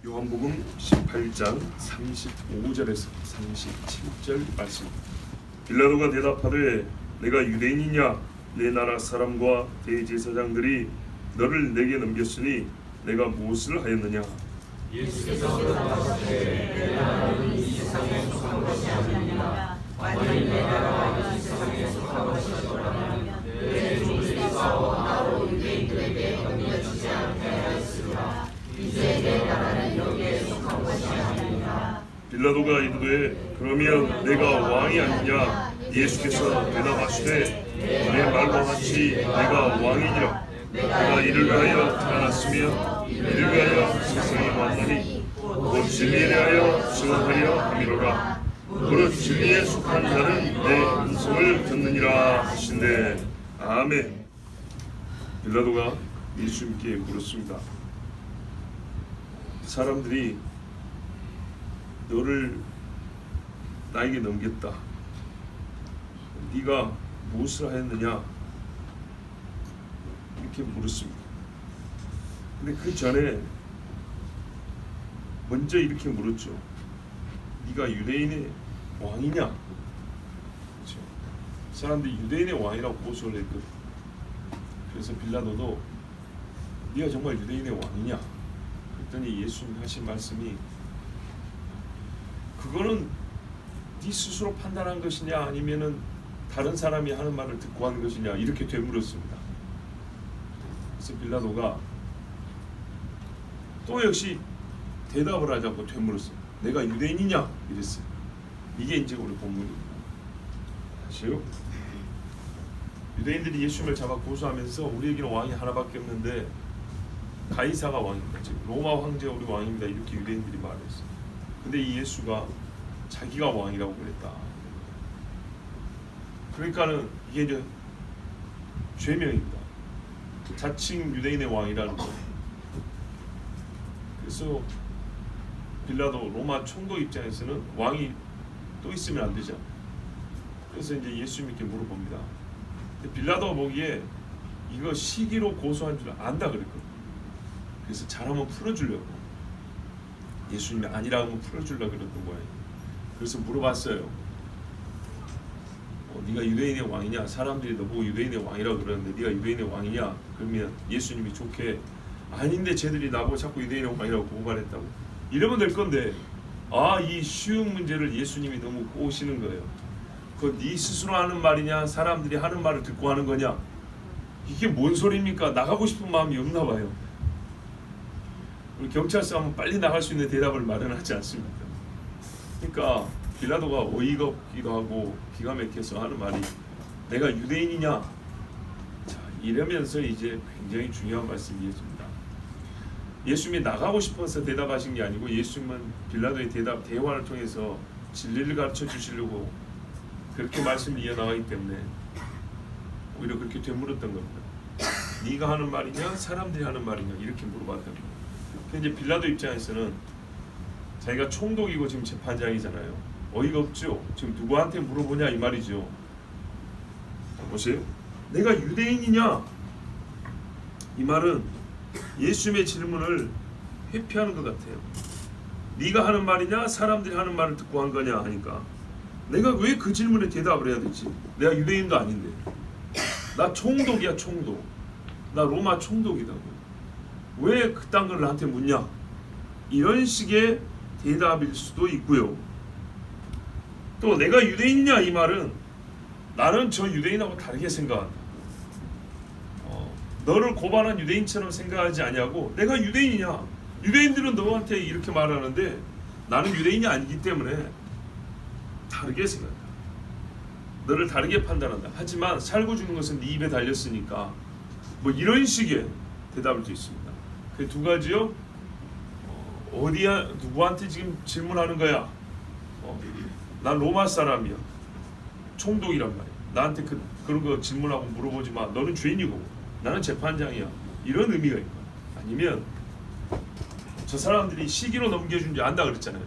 요한복음 18장 35절에서 37절 말씀. 빌라도가 대답하되 내가 유대인이냐? 내 나라 사람과 대제사장들이 너를 내게 넘겼으니 내가 무엇을 하였느냐? 예수께서 대답하시되 내 나라는 이 세상에 속한 것이 아니니라. 만일 내 나라가 이 세상에 속한 것이라면 내 종들이 싸워 나로 유대인들에게 넘겨지지 않게 하였으리라. 이제 내 나라는 여기에 속한 것이 아니니라. 빌라도가 이르되 그러면 내가 왕이 아니냐? 예수께서 대답하시되 내 말과 같이 내가 왕이니라. 내가 이를 위하여 태어났으며 이를 위하여 세상에 왔나니 곧 진리에 대하여 증언하려 함이로라. 무릇 진리에 속한 자는 내 음성을 듣느니라 하신대. 아멘. 빌라도가 예수님께 물었습니다. 사람들이 너를 나에게 넘겼다. 네가 무엇을 하였느냐? 이렇게 물었습니다. 근데 그 전에 먼저 이렇게 물었죠. 네가 유대인의 왕이냐? 그렇죠. 사람들이 유대인의 왕이라고 고소를 했거든. 그래서 빌라도도 네가 정말 유대인의 왕이냐? 그랬더니 예수님 하신 말씀이 그거는 네 스스로 판단한 것이냐 아니면은 다른 사람이 하는 말을 듣고 하는 것이냐 이렇게 되물었습니다. 그래서 빌라도가 또 역시 대답을 하지 않고 되물었어요. 내가 유대인이냐? 이랬어요. 이게 이제 우리 본문입니다. 사실요. 유대인들이 예수님을 잡아 고소하면서 우리에게는 왕이 하나밖에 없는데 가이사가 왕입니다. 즉 로마 황제가 우리 왕입니다. 이렇게 유대인들이 말했어요. 근데 이 예수가 자기가 왕이라고 그랬다. 그러니까는 이게 이제 죄명입니다. 자칭 유대인의 왕이라는 거. 그래서 빌라도 로마 총독 입장에서는 왕이 또 있으면 안 되죠. 그래서 이제 예수님께 물어봅니다. 근데 빌라도가 보기에 이거 시기로 고소한 줄 안다 그랬거든요. 그래서 잘하면 풀어주려고. 예수님이 아니라고 하면 풀어주려고 그랬던 거예요. 그래서 물어봤어요. 네가 유대인의 왕이냐? 사람들이 너보고 유대인의 왕이라고 그러는데 네가 유대인의 왕이냐? 그러면 예수님이 좋게 아닌데 쟤들이 나보고 자꾸 유대인의 왕이라고 고발했다고 이러면 될 건데 이 쉬운 문제를 예수님이 너무 꼬시는 거예요. 그거 네 스스로 하는 말이냐? 사람들이 하는 말을 듣고 하는 거냐? 이게 뭔 소리입니까? 나가고 싶은 마음이 없나 봐요. 우리 경찰서 하면 빨리 나갈 수 있는 대답을 마련하지 않습니까? 그러니까 빌라도가 어이가 없기도 하고 기가 막혀서 하는 말이 내가 유대인이냐? 자, 이러면서 이제 굉장히 중요한 말씀이 이어집니다. 예수님이 나가고 싶어서 대답하신 게 아니고 예수님은 빌라도의 대화를 통해서 진리를 가르쳐 주시려고 그렇게 말씀을 이어나가기 때문에 오히려 그렇게 되물었던 겁니다. 네가 하는 말이냐? 사람들이 하는 말이냐? 이렇게 물어봤던 겁니다. 근데 이제 빌라도 입장에서는 자기가 총독이고 지금 재판장이잖아요. 어이가 없죠. 지금 누구한테 물어보냐 이 말이죠. 보세요. 내가 유대인이냐? 이 말은 예수님의 질문을 회피하는 것 같아요. 네가 하는 말이냐? 사람들이 하는 말을 듣고 한 거냐 하니까 내가 왜 그 질문에 대답을 해야 되지? 내가 유대인도 아닌데. 나 총독이야 총독. 나 로마 총독이다. 왜 그딴 걸 나한테 묻냐? 이런 식의 대답일 수도 있고요. 또 내가 유대인이냐 이 말은 나는 저 유대인하고 다르게 생각한다. 너를 고발한 유대인처럼 생각하지 아니하고 내가 유대인이냐? 유대인들은 너한테 이렇게 말하는데 나는 유대인이 아니기 때문에 다르게 생각한다. 너를 다르게 판단한다. 하지만 살고 죽는 것은 네 입에 달렸으니까 뭐 이런 식의 대답을 수 있습니다. 그 두 가지요. 어디야? 누구한테 지금 질문하는 거야? 난 로마 사람이야. 총독이란 말이야. 나한테 그런 거 질문하고 물어보지 마. 너는 죄인이고 나는 재판장이야. 이런 의미가 있고 아니면 저 사람들이 시기로 넘겨준 줄 안다 그랬잖아요.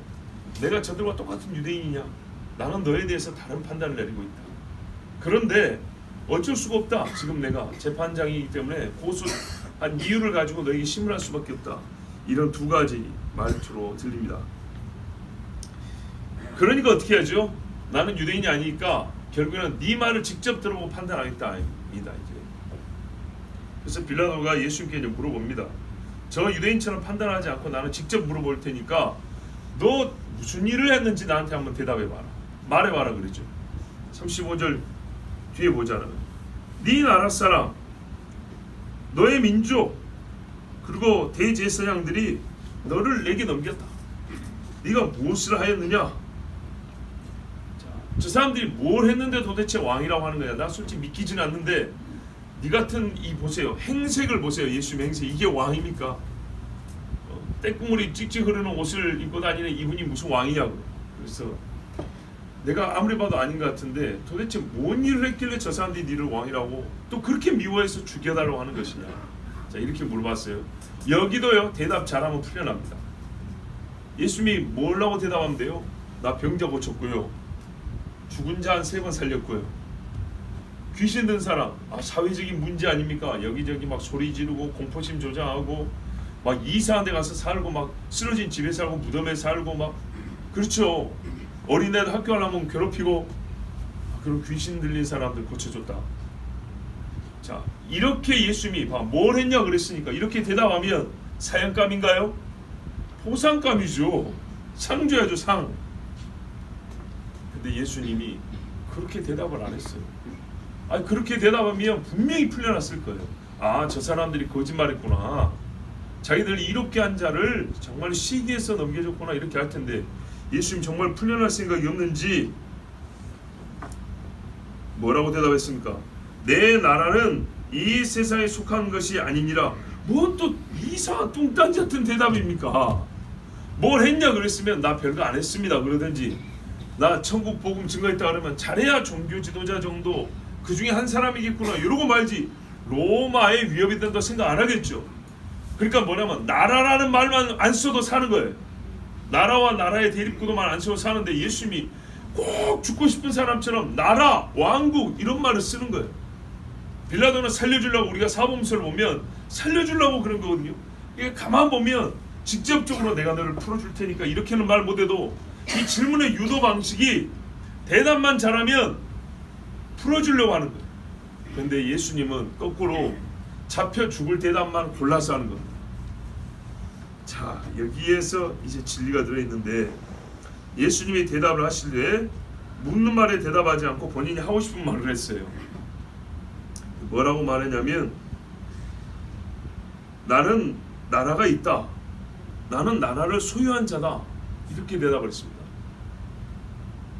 내가 저들과 똑같은 유대인이냐? 나는 너에 대해서 다른 판단을 내리고 있다. 그런데 어쩔 수가 없다. 지금 내가 재판장이기 때문에 고소한 이유를 가지고 너에게 신문할 수밖에 없다. 이런 두 가지 말투로 들립니다. 그러니까 어떻게 하죠? 나는 유대인이 아니니까 결국에는 네 말을 직접 들어보고 판단하겠다 입니다. 이제 그래서 빌라도가 예수님께 이제 물어봅니다. 저 유대인처럼 판단하지 않고 나는 직접 물어볼 테니까 너 무슨 일을 했는지 나한테 한번 대답해봐라. 말해봐라 그랬죠. 35절 뒤에 보잖아요. 네 나라 사람, 너의 민족, 그리고 대제사장들이 너를 내게 넘겼다. 네가 무엇을 하였느냐? 자, 저 사람들이 뭘 했는데 도대체 왕이라고 하는 거야? 나 솔직히 믿기지는 않는데 네 같은 이 보세요. 행색을 보세요. 예수님의 행색. 이게 왕입니까? 떼국물이 찍찍 흐르는 옷을 입고 다니는 이분이 무슨 왕이냐고. 그래서 내가 아무리 봐도 아닌 것 같은데 도대체 뭔 일을 했길래 저 사람들이 니를 왕이라고 또 그렇게 미워해서 죽여달라고 하는 것이냐. 자, 이렇게 물어봤어요. 여기도요, 대답 잘하면 풀려납니다. 예수님이 뭐라고 대답하면 돼요? 나 병자 고쳤고요, 죽은 자 한 3번 살렸고요, 귀신 든 사람, 사회적인 문제 아닙니까? 여기저기 막 소리 지르고 공포심 조장하고 막 이상한 데 가서 살고 막 쓰러진 집에 살고 무덤에 살고 막, 그렇죠. 어린애들 학교 가려면 괴롭히고, 그런 귀신 들린 사람들 고쳐줬다. 자, 이렇게 예수님이 뭘 했냐 그랬으니까 이렇게 대답하면 사형감인가요? 포상감이죠. 상 줘야죠, 상. 근데 예수님이 그렇게 대답을 안 했어요. 그렇게 대답하면 분명히 풀려났을 거예요. 저 사람들이 거짓말했구나. 자기들이 이롭게 한 자를 정말 시기해서 넘겨줬구나, 이렇게 할 텐데 예수님 정말 풀려날 생각이 없는지 뭐라고 대답했습니까? 내 나라는 이 세상에 속한 것이 아니니라. 뭔 또 이상한 뚱딴지 같은 대답입니까? 뭘 했냐 그랬으면 나 별거 안 했습니다 그러든지, 나 천국 복음 증거했다 그러면 잘해야 종교 지도자 정도 그 중에 한 사람이겠구나 이러고 말지, 로마의 위협이 된다고 생각 안 하겠죠. 그러니까 뭐냐면 나라라는 말만 안 써도 사는 거예요. 나라와 나라의 대립구도만 안 써도 사는데 예수님이 꼭 죽고 싶은 사람처럼 나라, 왕국 이런 말을 쓰는 거예요. 빌라도는 살려주려고, 우리가 사복음서를 보면 살려주려고 그런 거거든요. 이게 가만 보면 직접적으로 내가 너를 풀어줄 테니까 이렇게는 말 못해도 이 질문의 유도 방식이 대답만 잘하면 풀어주려고 하는 거예요. 그런데 예수님은 거꾸로 잡혀 죽을 대답만 골라서 하는 겁니다. 자, 여기에서 이제 진리가 들어있는데, 예수님이 대답을 하실 때 묻는 말에 대답하지 않고 본인이 하고 싶은 말을 했어요. 뭐라고 말했냐면, 나는 나라가 있다, 나는 나라를 소유한 자다, 이렇게 대답을 했습니다.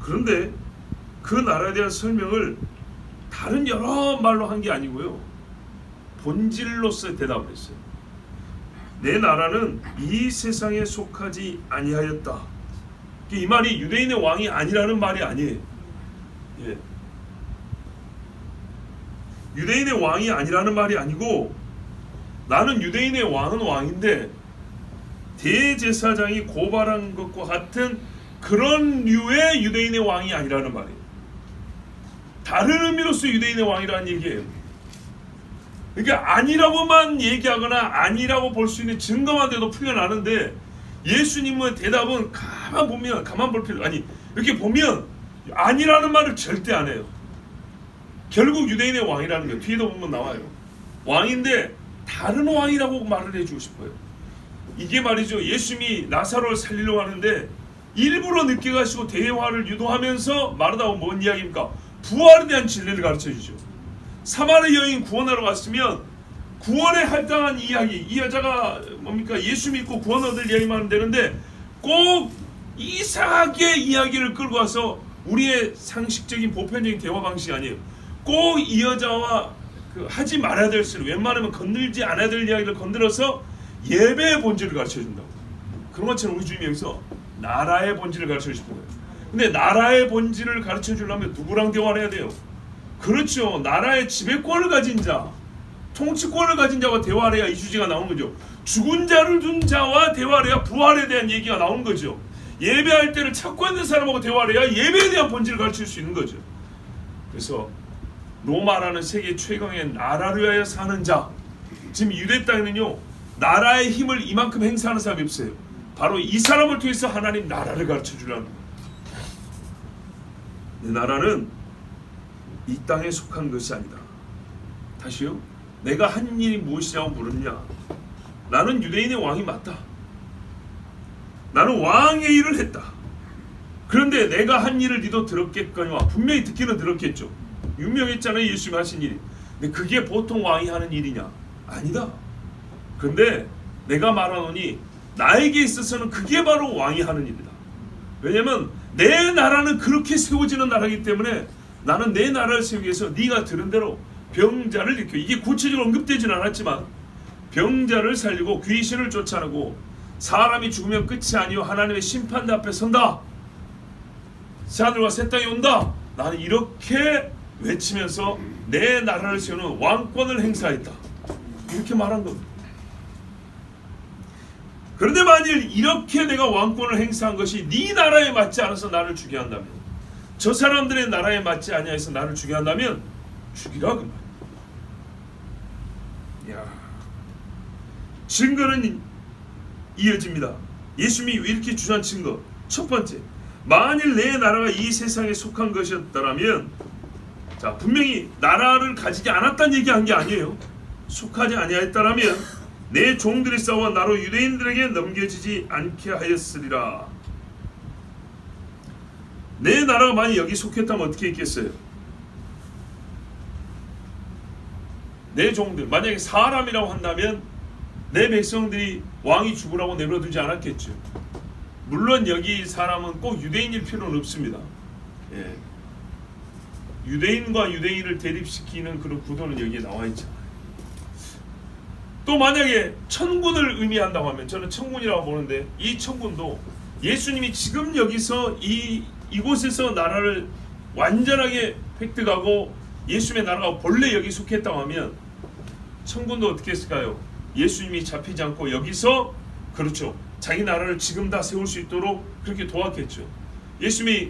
그런데 그 나라에 대한 설명을 다른 여러 말로 한 게 아니고요, 본질로서 대답을 했어요. 내 나라는 이 세상에 속하지 아니하였다. 이 말이 유대인의 왕이 아니라는 말이 아니에요. 예. 유대인의 왕이 아니라는 말이 아니고, 나는 유대인의 왕은 왕인데 대제사장이 고발한 것과 같은 그런 류의 유대인의 왕이 아니라는 말이에요. 다른 의미로서 유대인의 왕이라는 얘기예요. 그러니까 아니라고만 얘기하거나 아니라고 볼 수 있는 증거만 돼도 풀려나는데, 예수님의 대답은 가만 볼 필요, 이렇게 보면 아니라는 말을 절대 안 해요. 결국 유대인의 왕이라는 거예요. 뒤에도 보면 나와요. 왕인데 다른 왕이라고 말을 해주고 싶어요. 이게 말이죠, 예수님이 나사로를 살리려고 하는데 일부러 늦게 가시고 대화를 유도하면서 말하다 보면 뭔 이야기입니까? 부활에 대한 진리를 가르쳐주죠. 사마리 여인 구원하러 갔으면 구원에 할당한 이야기, 이 여자가 뭡니까? 예수 믿고 구원 얻을 이야기만 하면 되는데 꼭 이상하게 이야기를 끌고 와서 우리의 상식적인 보편적인 대화 방식이 아니에요. 꼭 이 여자와 하지 말아야 될事, 웬만하면 건들지 않아야 될 이야기를 건드려서 예배의 본질을 가르쳐준다고. 그런 것처럼 우리 주님이 여기서 나라의 본질을 가르쳐주고 싶은 거예요. 근데 나라의 본질을 가르쳐주려면 누구랑 대화를 해야 돼요? 그렇죠. 나라의 지배권을 가진 자, 통치권을 가진 자와 대화를 해야 이 주제가 나오는 거죠. 죽은 자를 둔 자와 대화를 해야 부활에 대한 얘기가 나오는 거죠. 예배할 때를 찾고 있는 사람하고 대화를 해야 예배에 대한 본질을 가르칠 수 있는 거죠. 그래서 로마라는 세계 최강의 나라를 위하여 사는 자, 지금 유대 땅에는요 나라의 힘을 이만큼 행사하는 사람이 없어요. 바로 이 사람을 통해서 하나님 나라를 가르쳐 주려는 거예요. 내 나라는 이 땅에 속한 것이 아니다. 다시요. 내가 한 일이 무엇이냐고 물었냐. 나는 유대인의 왕이 맞다. 나는 왕의 일을 했다. 그런데 내가 한 일을 너도 들었겠거니와. 분명히 듣기는 들었겠죠. 유명했잖아요, 예수님이 하신 일이. 근데 그게 보통 왕이 하는 일이냐? 아니다. 그런데 내가 말하노니 나에게 있어서는 그게 바로 왕이 하는 일이다. 왜냐면 내 나라는 그렇게 세워지는 나라이기 때문에 나는 내 나라를 세우기 위해서 네가 들은 대로 병자를 일으켜, 이게 구체적으로 언급되지는 않았지만 병자를 살리고 귀신을 쫓아내고 사람이 죽으면 끝이 아니요 하나님의 심판대 앞에 선다. 새하늘과 새 땅이 온다. 나는 이렇게 외치면서 내 나라를 세우는 왕권을 행사했다. 이렇게 말한 겁니다. 그런데 만일 이렇게 내가 왕권을 행사한 것이 네 나라에 맞지 않아서 나를 죽게 한다면, 저 사람들의 나라에 맞지 아니하여서 나를 죽게 한다면 죽이라 그 말이야. 야, 증거는 이어집니다. 예수님이 이렇게 주장한 증거. 첫 번째, 만일 내 나라가 이 세상에 속한 것이었다면, 자, 분명히 나라를 가지지 않았다는 얘기한 게 아니에요. 속하지 아니하였다라면 내 종들이 싸워 나로 유대인들에게 넘겨지지 않게 하였으리라. 내 나라가 만약 여기 속했다면 어떻게 했겠어요? 내 종들, 만약에 사람이라고 한다면 내 백성들이 왕이 죽으라고 내버려두지 않았겠죠. 물론 여기 사람은 꼭 유대인일 필요는 없습니다. 예. 유대인과 유대인을 대립시키는 그런 구도는 여기에 나와 있잖아요. 또 만약에 천군을 의미한다고 하면, 저는 천군이라고 보는데, 이 천군도 예수님이 지금 여기서 이곳에서 나라를 완전하게 획득하고 예수님의 나라가 본래 여기 속했다고 하면 천군도 어떻게 했을까요? 예수님이 잡히지 않고 여기서, 그렇죠, 자기 나라를 지금 다 세울 수 있도록 그렇게 도왔겠죠. 예수님이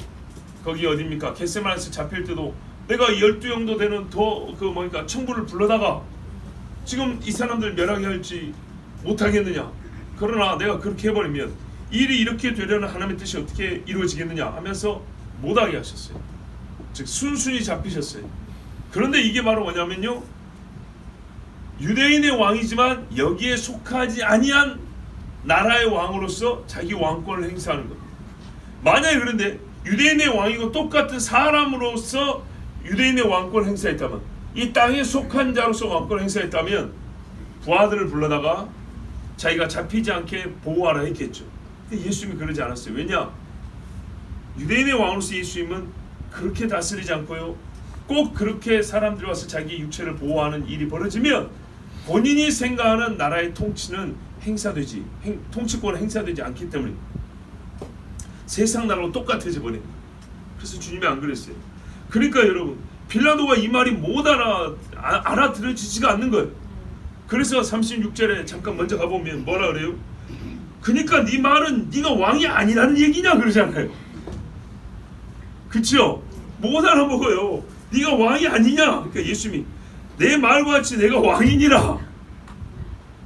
거기 어딥니까? 겟세마네에서 잡힐 때도 내가 12형도 되는 천군을 불러다가 지금 이 사람들 멸하게 할지 못하겠느냐. 그러나 내가 그렇게 해버리면 일이 이렇게 되려는 하나님의 뜻이 어떻게 이루어지겠느냐 하면서 못하게 하셨어요. 즉 순순히 잡히셨어요. 그런데 이게 바로 뭐냐면요, 유대인의 왕이지만 여기에 속하지 아니한 나라의 왕으로서 자기 왕권을 행사하는 겁니다. 만약에 그런데 유대인의 왕이고 똑같은 사람으로서 유대인의 왕권을 행사했다면, 이 땅에 속한 자로서 왕권을 행사했다면 부하들을 불러다가 자기가 잡히지 않게 보호하라 했겠죠. 근데 예수님이 그러지 않았어요. 왜냐? 유대인의 왕으로서 예수님은 그렇게 다스리지 않고요, 꼭 그렇게 사람들이 와서 자기 육체를 보호하는 일이 벌어지면 본인이 생각하는 나라의 통치는 통치권은 행사되지 않기 때문에 세상 나라로 똑같아져 버립니다. 그래서 주님이 안 그랬어요. 그러니까 여러분, 빌라도가 이 말이 못 알아들어지지가 않는 거예요. 그래서 36절에 잠깐 먼저 가보면 뭐라 그래요? 그러니까 네 말은 네가 왕이 아니라는 얘기냐 그러잖아요. 그쵸? 못 알아먹어요. 네가 왕이 아니냐. 그러니까 예수님이 내 말과 같이 내가 왕이니라.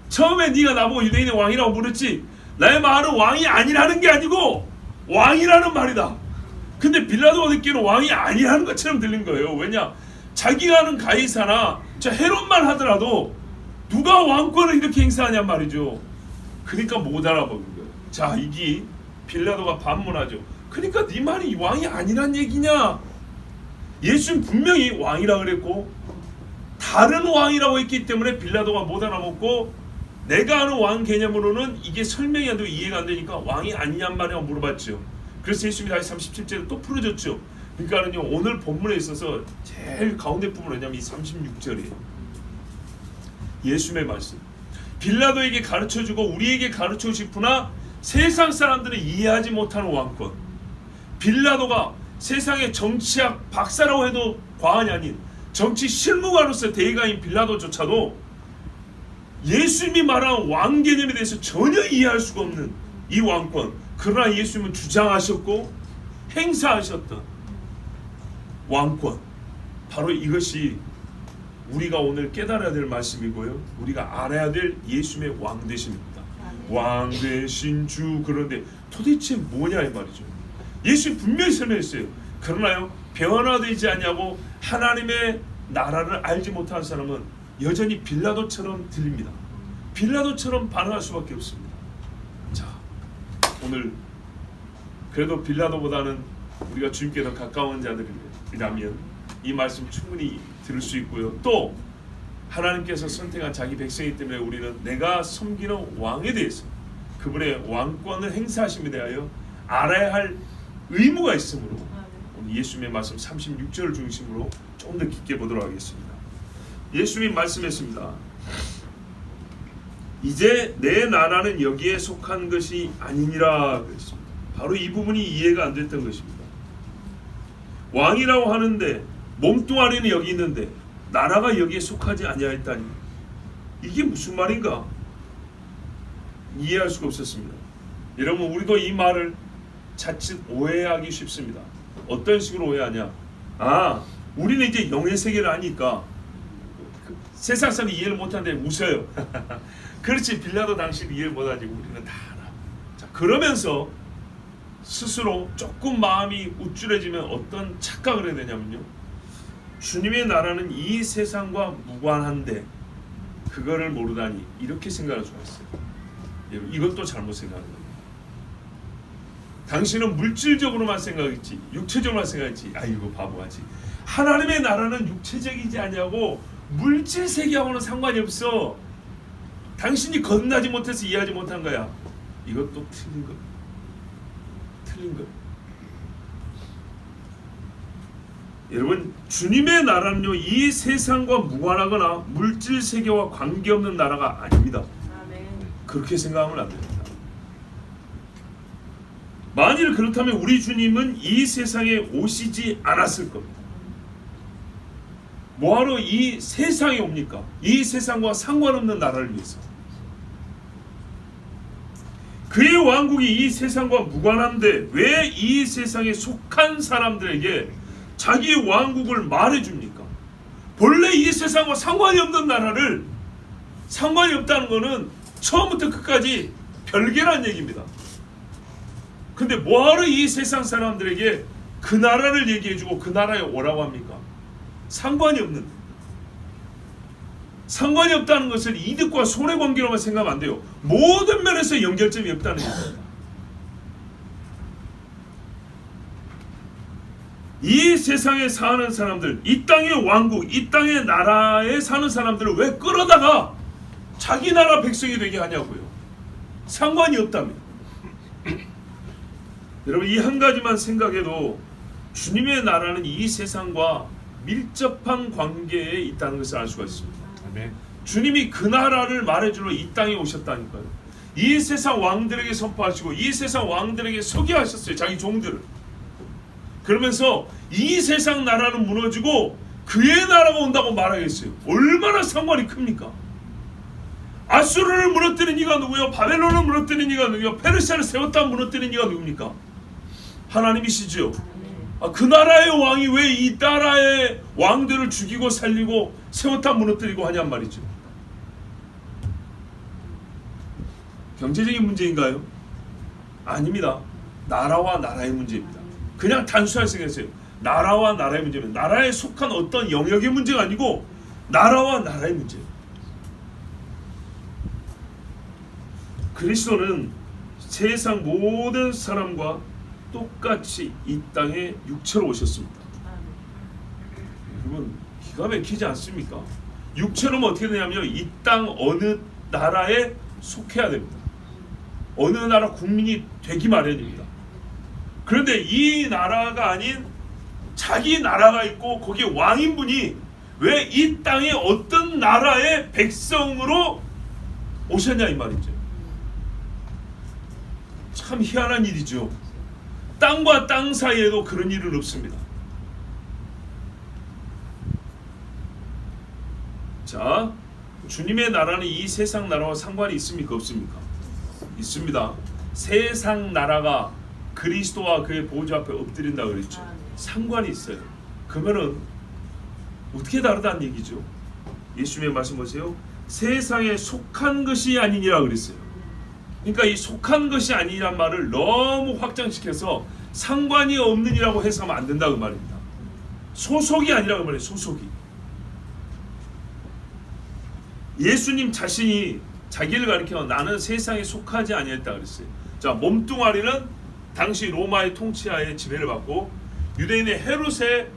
처음에 네가 나보고 유대인의 왕이라고 물었지, 나의 말은 왕이 아니라는 게 아니고 왕이라는 말이다. 근데 빌라도가 듣기에는 왕이 아니라는 것처럼 들린 거예요. 왜냐? 자기가 하는 가이사나 저 헤롯만 하더라도 누가 왕권을 이렇게 행사하냔 말이죠. 그러니까 못 알아보는 거예요. 자, 이게 빌라도가 반문하죠. 그러니까 네 말이 왕이 아니란 얘기냐? 예수는 분명히 왕이라 그랬고 다른 왕이라고 했기 때문에 빌라도가 못 알아먹고, 내가 아는 왕 개념으로는 이게 설명이 안 되고 이해가 안 되니까 왕이 아니냔 말이냐고 물어봤죠. 그래서 예수님이 다시 37절에 또 풀어줬죠. 그러니까는요, 오늘 본문에 있어서 제일 가운데 부분은 뭐냐면 이 36절이에요. 예수님의 말씀. 빌라도에게 가르쳐주고 우리에게 가르치고 싶으나 세상 사람들은 이해하지 못하는 왕권. 빌라도가 세상의 정치학 박사라고 해도 과언이 아닌 정치 실무가로서 대가인 빌라도조차도 예수님이 말한 왕 개념에 대해서 전혀 이해할 수가 없는 이 왕권, 그러나 예수님은 주장하셨고 행사하셨던 왕권, 바로 이것이 우리가 오늘 깨달아야 될 말씀이고요, 우리가 알아야 될 예수님의 왕되심입니다. 왕 대신 주. 그런데 도대체 뭐냐 이 말이죠. 예수님 분명히 설명했어요. 그러나요 변화되지 않냐고 하나님의 나라를 알지 못하는 사람은 여전히 빌라도처럼 들립니다. 빌라도처럼 반응할 수밖에 없습니다. 자, 오늘 그래도 빌라도보다는 우리가 주님께 더 가까운 자들이라면 이 말씀 충분히 들을 수 있고요. 또 하나님께서 선택한 자기 백성이기 때문에 우리는 내가 섬기는 왕에 대해서 그분의 왕권을 행사하심에 대하여 알아야 할 의무가 있으므로 오늘 예수님의 말씀 36절을 중심으로 좀 더 깊게 보도록 하겠습니다. 예수님이 말씀했습니다. 이제 내 나라는 여기에 속한 것이 아니니라 그랬습니다. 바로 이 부분이 이해가 안 됐던 것입니다. 왕이라고 하는데 몸뚱아리는 여기 있는데 나라가 여기에 속하지 아니하였다니 이게 무슨 말인가 이해할 수가 없었습니다. 여러분 우리도 이 말을 자칫 오해하기 쉽습니다. 어떤 식으로 오해하냐? 우리는 이제 영의 세계를 아니까 세상 사람이 이해를 못하는데 웃어요. 그렇지 빌라도 당신 이해를 못하지 우리는 다 알아. 자, 그러면서 스스로 조금 마음이 우쭐해지면 어떤 착각을 해야 되냐면요. 주님의 나라는 이 세상과 무관한데 그거를 모르다니 이렇게 생각할 수가 있어요. 이것도 잘못 생각하는 거예요. 당신은 물질적으로만 생각했지 육체적으로만 생각했지 이거 바보같이 하나님의 나라는 육체적이지 아니하고 물질 세계하고는 상관이 없어. 당신이 건너지 못해서 이해하지 못한 거야. 이것도 틀린 거야. 틀린 거야. 여러분 주님의 나라는요 이 세상과 무관하거나 물질 세계와 관계없는 나라가 아닙니다. 그렇게 생각하면 안 됩니다. 만일 그렇다면 우리 주님은 이 세상에 오시지 않았을 겁니다. 뭐하러 이 세상에 옵니까? 이 세상과 상관없는 나라를 위해서. 그의 왕국이 이 세상과 무관한데 왜 이 세상에 속한 사람들에게 자기 왕국을 말해줍니까? 본래 이 세상과 상관이 없는 나라를 상관이 없다는 것은 처음부터 끝까지 별개란 얘기입니다. 근데 뭐하러 이 세상 사람들에게 그 나라를 얘기해주고 그 나라에 오라고 합니까? 상관이 없는데. 상관이 없다는 것을 이득과 손해관계로만 생각하면 안 돼요. 모든 면에서 연결점이 없다는 겁니다. 이 세상에 사는 사람들, 이 땅의 왕국, 이 땅의 나라에 사는 사람들을 왜 끌어다가 자기 나라 백성이 되게 하냐고요. 상관이 없다며. 여러분 이 한 가지만 생각해도 주님의 나라는 이 세상과 밀접한 관계에 있다는 것을 알 수가 있습니다. 아멘. 주님이 그 나라를 말해주러 이 땅에 오셨다니까요. 이 세상 왕들에게 선포하시고 이 세상 왕들에게 서기하셨어요. 자기 종들을. 그러면서 이 세상 나라는 무너지고 그의 나라가 온다고 말하겠어요. 얼마나 상관이 큽니까? 아수르를 무너뜨린 이가 누구요? 바벨론을 무너뜨린 이가 누구요? 페르시아를 세웠다 무너뜨린 이가 누굽니까? 하나님이시죠. 그 나라의 왕이 왜 이 나라의 왕들을 죽이고 살리고 세웠다 무너뜨리고 하냔 말이죠. 경제적인 문제인가요? 아닙니다. 나라와 나라의 문제입니다. 그냥 단순하게 생각했어요. 나라와 나라의 문제입니다. 나라에 속한 어떤 영역의 문제가 아니고 나라와 나라의 문제예요. 그리스도는 세상 모든 사람과 똑같이 이 땅에 육체로 오셨습니다. 여러분 기가 막히지 않습니까? 육체로는 어떻게 되냐면요, 이 땅 어느 나라에 속해야 됩니다. 어느 나라 국민이 되기 마련입니다. 그런데 이 나라가 아닌 자기 나라가 있고 거기에 왕인분이 왜 이 땅에 어떤 나라의 백성으로 오셨냐 이 말이죠. 참 희한한 일이죠. 땅과 땅 사이에도 그런 일은 없습니다. 자, 주님의 나라는 이 세상 나라와 상관이 있습니까? 없습니까? 있습니다. 세상 나라가 그리스도와 그의 보좌 앞에 엎드린다 그랬죠. 상관이 있어요. 그러면은 어떻게 다르다는 얘기죠. 예수님의 말씀 보세요. 세상에 속한 것이 아니니라 그랬어요. 그러니까 이 속한 것이 아니란 말을 너무 확장시켜서 상관이 없는이라고 해서는 안 된다 그 말입니다. 소속이 아니라 그 말이에요. 소속이. 예수님 자신이 자기를 가리켜 나는 세상에 속하지 아니했다 그랬어요. 자, 몸뚱아리는 당시 로마의 통치하에 지배를 받고 유대인의 헤롯에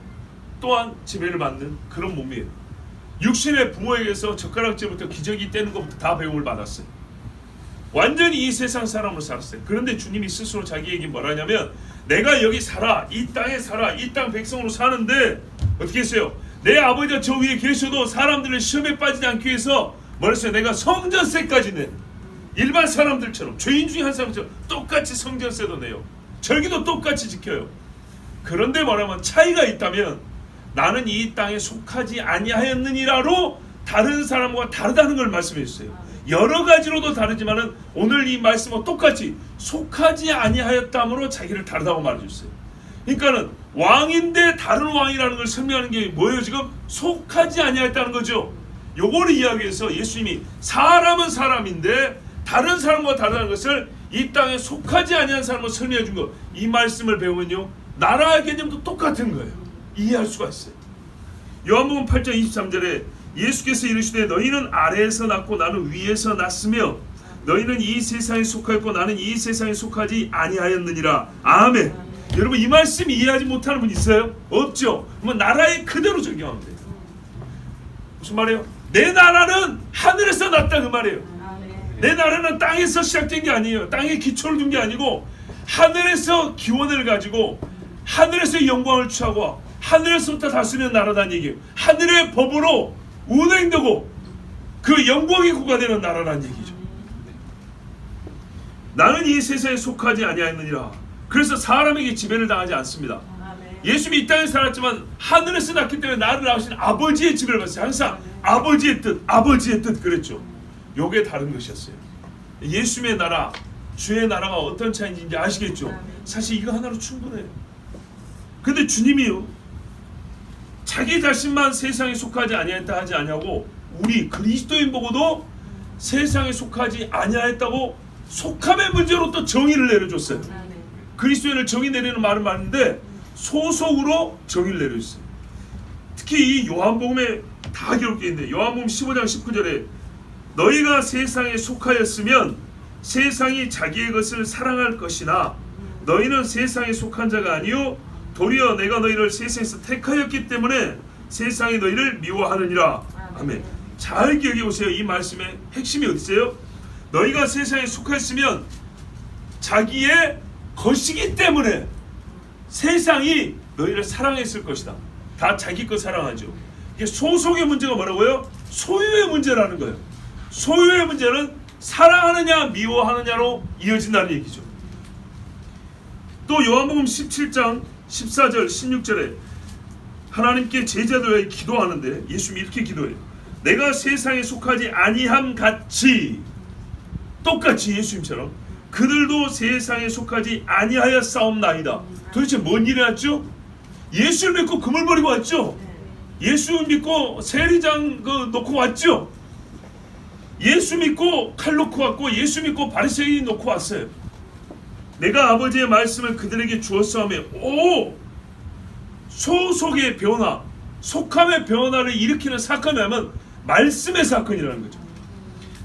또한 지배를 받는 그런 몸이에요. 육신의 부모에게서 젓가락질부터 기저귀 떼는 것부터 다 배움을 받았어요. 완전히 이 세상 사람으로 살았어요. 그런데 주님이 스스로 자기에게 뭐라냐면 내가 여기 살아, 이 땅에 살아, 이 땅 백성으로 사는데 어떻게 했어요? 내 아버지가 저 위에 계셔도 사람들을 시험에 빠지지 않기 위해서 뭐랬어요? 내가 성전세까지 내. 일반 사람들처럼 죄인 중에 한 사람처럼 똑같이 성전세도 내요. 절기도 똑같이 지켜요. 그런데 뭐라면 차이가 있다면 나는 이 땅에 속하지 아니하였느니라로 다른 사람과 다르다는 걸 말씀해 주세요. 여러 가지로도 다르지만은 오늘 이 말씀은 똑같이 속하지 아니하였다므로 자기를 다르다고 말해 주세요. 그러니까는 왕인데 다른 왕이라는 걸 설명하는 게 뭐예요? 지금 속하지 아니하였다는 거죠. 요거를 이야기해서 예수님이 사람은 사람인데 다른 사람과 다르다는 것을 이 땅에 속하지 아니한 사람으로 설명해 준 거. 이 말씀을 배우면요 나라의 개념도 똑같은 거예요. 이해할 수가 있어요. 요한복음 8장 23절에 예수께서 이르시되 너희는 아래에서 났고 나는 위에서 났으며 너희는 이 세상에 속하였고 나는 이 세상에 속하지 아니하였느니라. 아멘. 여러분 이 말씀 이해하지 못하는 분 있어요? 없죠. 그러면 나라에 그대로 적용하면 돼요. 무슨 말이에요? 내 나라는 하늘에서 났다 그 말이에요. 내 나라는 땅에서 시작된 게 아니에요. 땅에 기초를 둔 게 아니고 하늘에서 기원을 가지고 하늘에서 영광을 취하고 하늘에서부터 다스리는 나라라는 얘기예요. 하늘의 법으로 운행되고 그 영광이 구가되는 나라라는 얘기죠. 나는 이 세상에 속하지 아니하였느니라. 그래서 사람에게 지배를 당하지 않습니다. 예수님이 이 땅에 살았지만 하늘에서 났기 때문에 나를 낳으신 아버지의 지배를 받았어요. 항상 아버지의 뜻 그랬죠. 요게 다른 것이었어요. 예수님의 나라, 주의 나라가 어떤 차이인지 아시겠죠? 사실 이거 하나로 충분해요. 근데 주님이요 자기 자신만 세상에 속하지 아니하였다 하지 아니하고 우리 그리스도인 보고도 세상에 속하지 아니하였다고 속함의 문제로 또 정의를 내려줬어요. 그리스도인을 정의 내리는 말은 맞는데 소속으로 정의를 내려줬어요. 특히 이 요한복음에 다 기록되어 있는데 요한복음 15장 19절에 너희가 세상에 속하였으면 세상이 자기의 것을 사랑할 것이나 너희는 세상에 속한 자가 아니요 도리어 내가 너희를 세상에서 택하였기 때문에 세상이 너희를 미워하느니라. 아멘. 잘 기억해 보세요. 이 말씀의 핵심이 어디 있어요? 너희가 세상에 속하였으면 자기의 것이기 때문에 세상이 너희를 사랑했을 것이다. 다 자기 것 사랑하죠. 이게 소속의 문제가 뭐라고요? 소유의 문제라는 거예요. 소유의 문제는 사랑하느냐 미워하느냐로 이어진다는 얘기죠. 또 요한복음 17장 14절 16절에 하나님께 제자들에게 기도하는데 예수님이 이렇게 기도해요. 내가 세상에 속하지 아니함 같이 똑같이 예수님처럼 그들도 세상에 속하지 아니하였사옵나이다. 도대체 뭔 일이 났죠? 예수를 믿고 금을 버리고 왔죠. 예수 믿고 세리장 놓고 왔죠. 예수 믿고 칼 놓고 왔고 예수 믿고 바리새인 놓고 왔어요. 내가 아버지의 말씀을 그들에게 주었사오며 오 소속의 변화, 속함의 변화를 일으키는 사건이 하면 말씀의 사건이라는 거죠.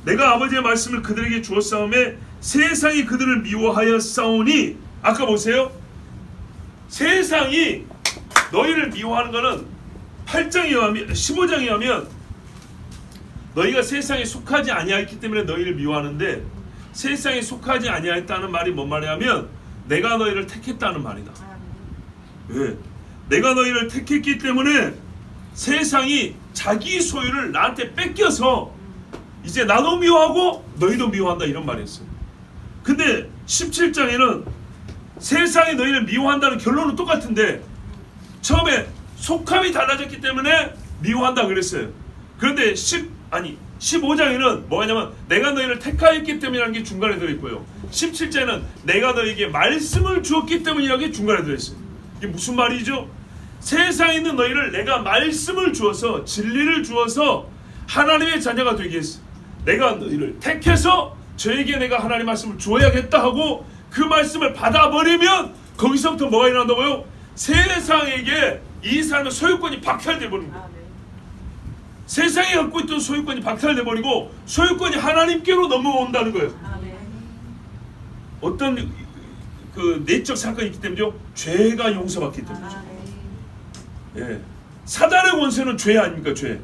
내가 아버지의 말씀을 그들에게 주었사오며 세상이 그들을 미워하였사오니 아까 보세요. 세상이 너희를 미워하는 것은 8장에 하면 15장에 하면 너희가 세상에 속하지 아니하였기 때문에 너희를 미워하는데 세상에 속하지 아니하였다는 말이 뭔 말이냐면 내가 너희를 택했다는 말이다. 왜? 내가 너희를 택했기 때문에 세상이 자기 소유를 나한테 뺏겨서 이제 나도 미워하고 너희도 미워한다 이런 말이었어요. 근데 17장에는 세상이 너희를 미워한다는 결론은 똑같은데 처음에 속함이 달라졌기 때문에 미워한다 그랬어요. 그런데 15장에는 뭐냐면 내가 너희를 택하였기 때문이라는 게 중간에 들어있고요. 17장에는 내가 너희에게 말씀을 주었기 때문이라는 게 중간에 들어있어요. 이게 무슨 말이죠? 세상에 있는 너희를 내가 말씀을 주어서 진리를 주어서 하나님의 자녀가 되게 했어. 내가 너희를 택해서 저에게 내가 하나님 말씀을 줘야겠다 하고 그 말씀을 받아버리면 거기서부터 뭐가 일어난다고요? 세상에게 이 사람의 소유권이 박탈돼 버린 거예요. 세상이 갖고 있던 소유권이 박탈돼 버리고 소유권이 하나님께로 넘어온다는 거예요. 어떤 그 내적 사건이 있기 때문이죠. 죄가 용서받기 때문이죠. 예. 사단의 권세는 죄 아닙니까? 죄.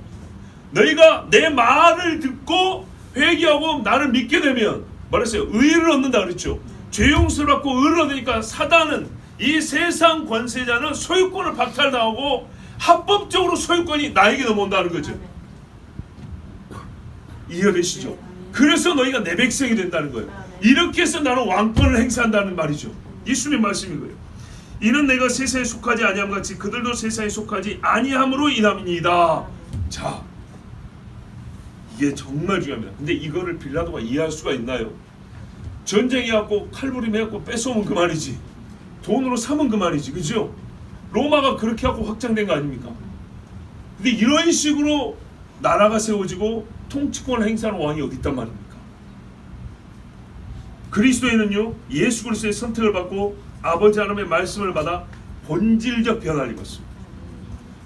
너희가 내 말을 듣고 회개하고 나를 믿게 되면 말했어요. 의를 얻는다 그랬죠. 죄 용서를 받고 의를 얻으니까 사단은 이 세상 권세자는 소유권을 박탈당하고 합법적으로 소유권이 나에게 넘어온다는 거죠. 이해되시죠? 그래서 너희가 내 백성이 된다는 거예요. 이렇게 해서 나는 왕권을 행사한다는 말이죠. 예수님의 말씀인 거예요. 이는 내가 세상에 속하지 아니함 같이 그들도 세상에 속하지 아니함으로 인함이니이다. 자, 이게 정말 중요합니다. 근데 이거를 빌라도가 이해할 수가 있나요? 전쟁해갖고 칼부림 해갖고 뺏어오면 그만이지. 돈으로 사면 그만이지. 그죠? 로마가 그렇게 하고 확장된 거 아닙니까? 근데 이런 식으로 나라가 세워지고 통치권을 행사하는 왕이 어디 있단 말입니까? 그리스도인은요, 예수 그리스도의 선택을 받고 아버지 하나님의 말씀을 받아 본질적 변화를 입었습니다.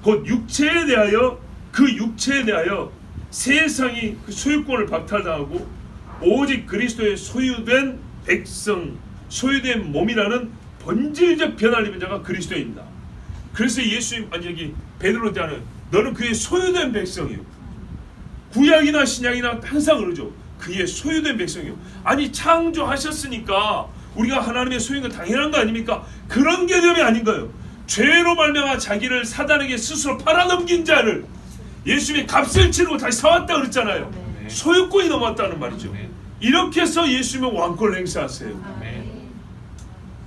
곧 육체에 대하여 세상이 그 소유권을 박탈당하고 오직 그리스도의 소유된 백성, 소유된 몸이라는 본질적 변화를 입은 자가 그리스도입니다. 그래서 예수님, 여기 베드로 때는 너는 그의 소유된 백성이요. 구약이나 신약이나 항상 그러죠. 그의 소유된 백성이요. 아니 창조하셨으니까 우리가 하나님의 소유인 건 당연한 거 아닙니까? 그런 개념이 아닌 거예요. 죄로 말미암아 자기를 사단에게 스스로 팔아넘긴 자를 예수님이 값을 치르고 다시 사왔다 그랬잖아요. 소유권이 넘었다는 말이죠. 이렇게 해서 예수님은 왕권을 행사하세요.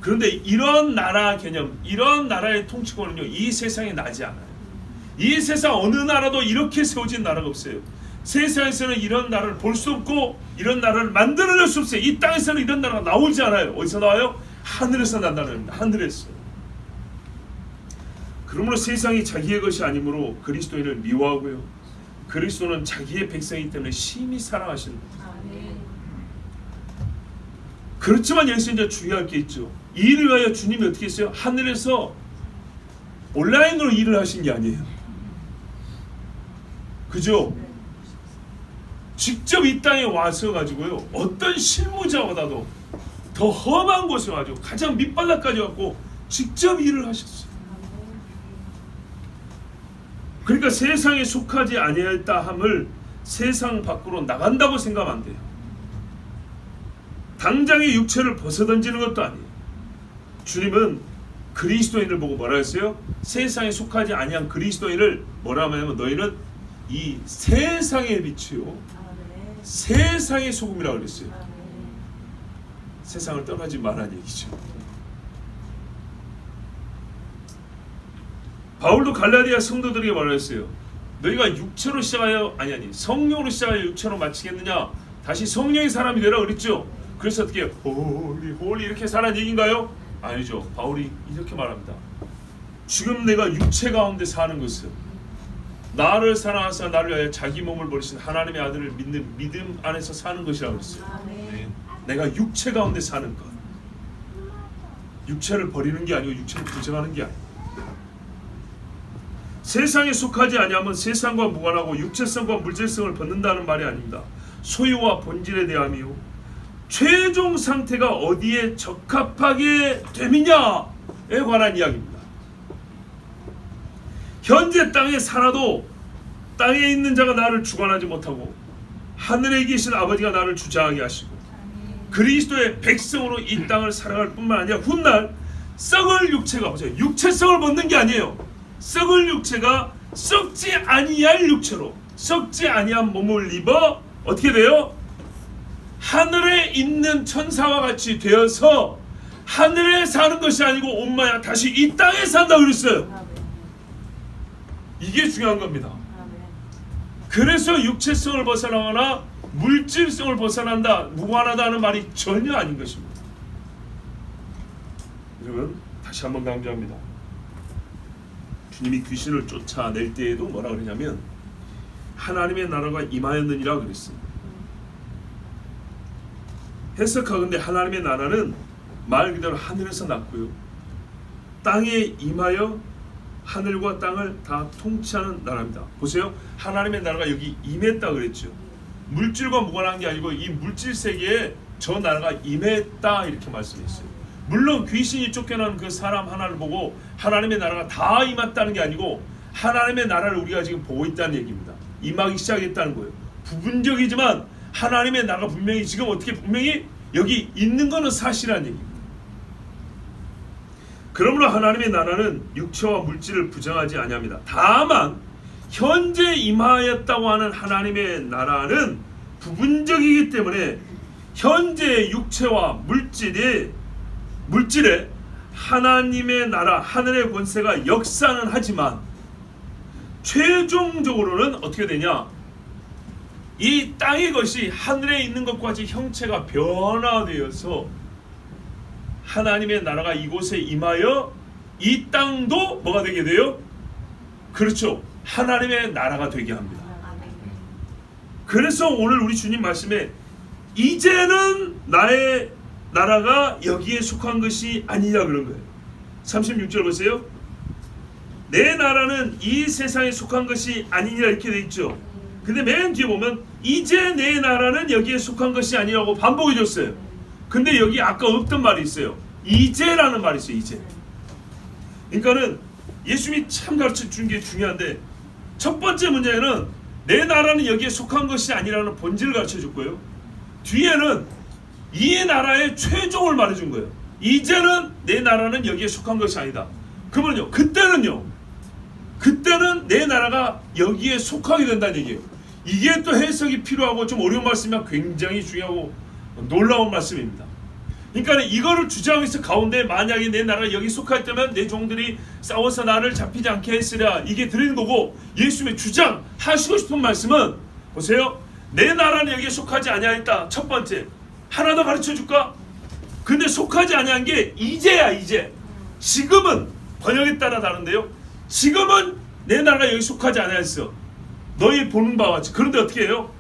그런데 이런 나라 개념, 이런 나라의 통치권은요, 이 세상에 나지 않아요. 이 세상 어느 나라도 이렇게 세워진 나라가 없어요. 세상에서는 이런 나라를 볼 수 없고 이런 나라를 만들어낼 수 없어요. 이 땅에서는 이런 나라가 나오지 않아요. 어디서 나와요? 하늘에서 난다는 겁니다. 하늘에서. 그러므로 세상이 자기의 것이 아니므로 그리스도인을 미워하고요, 그리스도는 자기의 백성이기 때문에 심히 사랑하십니다. 그렇지만 여기서 이제 주의할 게 있죠. 이 일을 위하여 주님이 어떻게 했어요? 하늘에서 온라인으로 일을 하신 게 아니에요. 그죠? 직접 이 땅에 와서 가지고요, 어떤 실무자보다도 더 험한 곳에 가지고 가장 밑바닥까지 왔고 직접 일을 하셨어요. 그러니까 세상에 속하지 아니하였다 함을 세상 밖으로 나간다고 생각하면 안 돼요. 당장의 육체를 벗어던지는 것도 아니에요. 주님은 그리스도인을 보고 뭐라 했어요? 세상에 속하지 아니한 그리스도인을 뭐라 하냐면 너희는 이 세상의 빛이요 세상의 소금이라고 그랬어요. 세상을 떠나지 말라는 얘기죠. 바울도 갈라디아 성도들에게 말했어요. 너희가 육체로 시작하여 성령으로 시작하여 육체로 마치겠느냐? 다시 성령의 사람이 되라 그랬죠. 그래서 어떻게 홀리 이렇게 살아는 얘기인가요? 아니죠. 바울이 이렇게 말합니다. 지금 내가 육체 가운데 사는 것은 나를 사랑하사 나를 위하여 자기 몸을 버리신 하나님의 아들을 믿는 믿음 안에서 사는 것이라고 그랬어요. 내가 육체 가운데 사는 것. 육체를 버리는 게 아니고 육체를 부정하는 게 아니에요. 세상에 속하지 아니하면 세상과 무관하고 육체성과 물질성을 벗는다는 말이 아닙니다. 소유와 본질에 대함이요 최종 상태가 어디에 적합하게 됨이냐에 관한 이야기입니다. 현재 땅에 살아도 땅에 있는 자가 나를 주관하지 못하고 하늘에 계신 아버지가 나를 주장하게 하시고 그리스도의 백성으로 이 땅을 살아갈 뿐만 아니라 훗날 썩을 육체가 보세요. 육체성을 벗는 게 아니에요. 썩을 육체가 썩지 아니할 육체로 썩지 아니한 몸을 입어 어떻게 돼요? 하늘에 있는 천사와 같이 되어서 하늘에 사는 것이 아니고 온마야 다시 이 땅에 산다고 그랬어요. 이게 중요한 겁니다. 그래서 육체성을 벗어나거나 물질성을 벗어난다, 무관하다는 말이 전혀 아닌 것입니다. 여러분 다시 한번 강조합니다. 주님이 귀신을 쫓아낼 때에도 뭐라 그러냐면 하나님의 나라가 임하였느니라 그랬습니다. 해석하건대 하나님의 나라는 말 그대로 하늘에서 났고요, 땅에 임하여 하늘과 땅을 다 통치하는 나라입니다. 보세요. 하나님의 나라가 여기 임했다 그랬죠. 물질과 무관한 게 아니고 이 물질 세계에 저 나라가 임했다 이렇게 말씀했어요. 물론 귀신이 쫓겨난 그 사람 하나를 보고 하나님의 나라가 다 임했다는 게 아니고 하나님의 나라를 우리가 지금 보고 있다는 얘기입니다. 임하기 시작했다는 거예요. 부분적이지만 하나님의 나라가 분명히 지금 어떻게 분명히 여기 있는 거는 사실이라는 얘기입니다. 그러므로 하나님의 나라는 육체와 물질을 부정하지 아니합니다. 다만 현재 임하였다고 하는 하나님의 나라는 부분적이기 때문에 현재 육체와 물질에 하나님의 나라, 하늘의 권세가 역사는 하지만 최종적으로는 어떻게 되냐, 이 땅의 것이 하늘에 있는 것과 같이 형체가 변화되어서 하나님의 나라가 이곳에 임하여 이 땅도 뭐가 되게 돼요? 그렇죠, 하나님의 나라가 되게 합니다. 그래서 오늘 우리 주님 말씀에 이제는 나의 나라가 여기에 속한 것이 아니냐 그런 거예요. 36절 보세요. 내 나라는 이 세상에 속한 것이 아니니라 이렇게 돼 있죠. 근데 맨 뒤에 보면 이제 내 나라는 여기에 속한 것이 아니라고 반복해 줬어요. 근데 여기 아까 없던 말이 있어요. 이제라는 말이 있어요. 이제. 그러니까는 예수님이 참 가르쳐 준 게 중요한데, 첫 번째 문제는 내 나라는 여기에 속한 것이 아니라는 본질을 가르쳐 줬고요, 뒤에는 이 나라의 최종을 말해 준 거예요. 이제는 내 나라는 여기에 속한 것이 아니다. 그러면요, 그때는 내 나라가 여기에 속하게 된다는 얘기예요. 이게 또 해석이 필요하고 좀 어려운 말씀이면 굉장히 중요하고 놀라운 말씀입니다. 그러니까 이거를 주장해서 가운데 만약에 내 나라가 여기 속하였다면 내 종들이 싸워서 나를 잡히지 않게 했으랴, 이게 드리는 거고, 예수님의 주장하시고 싶은 말씀은 보세요. 내 나라는 여기에 속하지 아니하였다. 첫 번째. 하나 더 가르쳐 줄까? 근데 속하지 아니한 게 이제야. 이제. 지금은 번역에 따라 다른데요, 지금은 내 나라가 여기 속하지 아니하였어. 너희 보는 바와 같이. 그런데 어떻게 해요?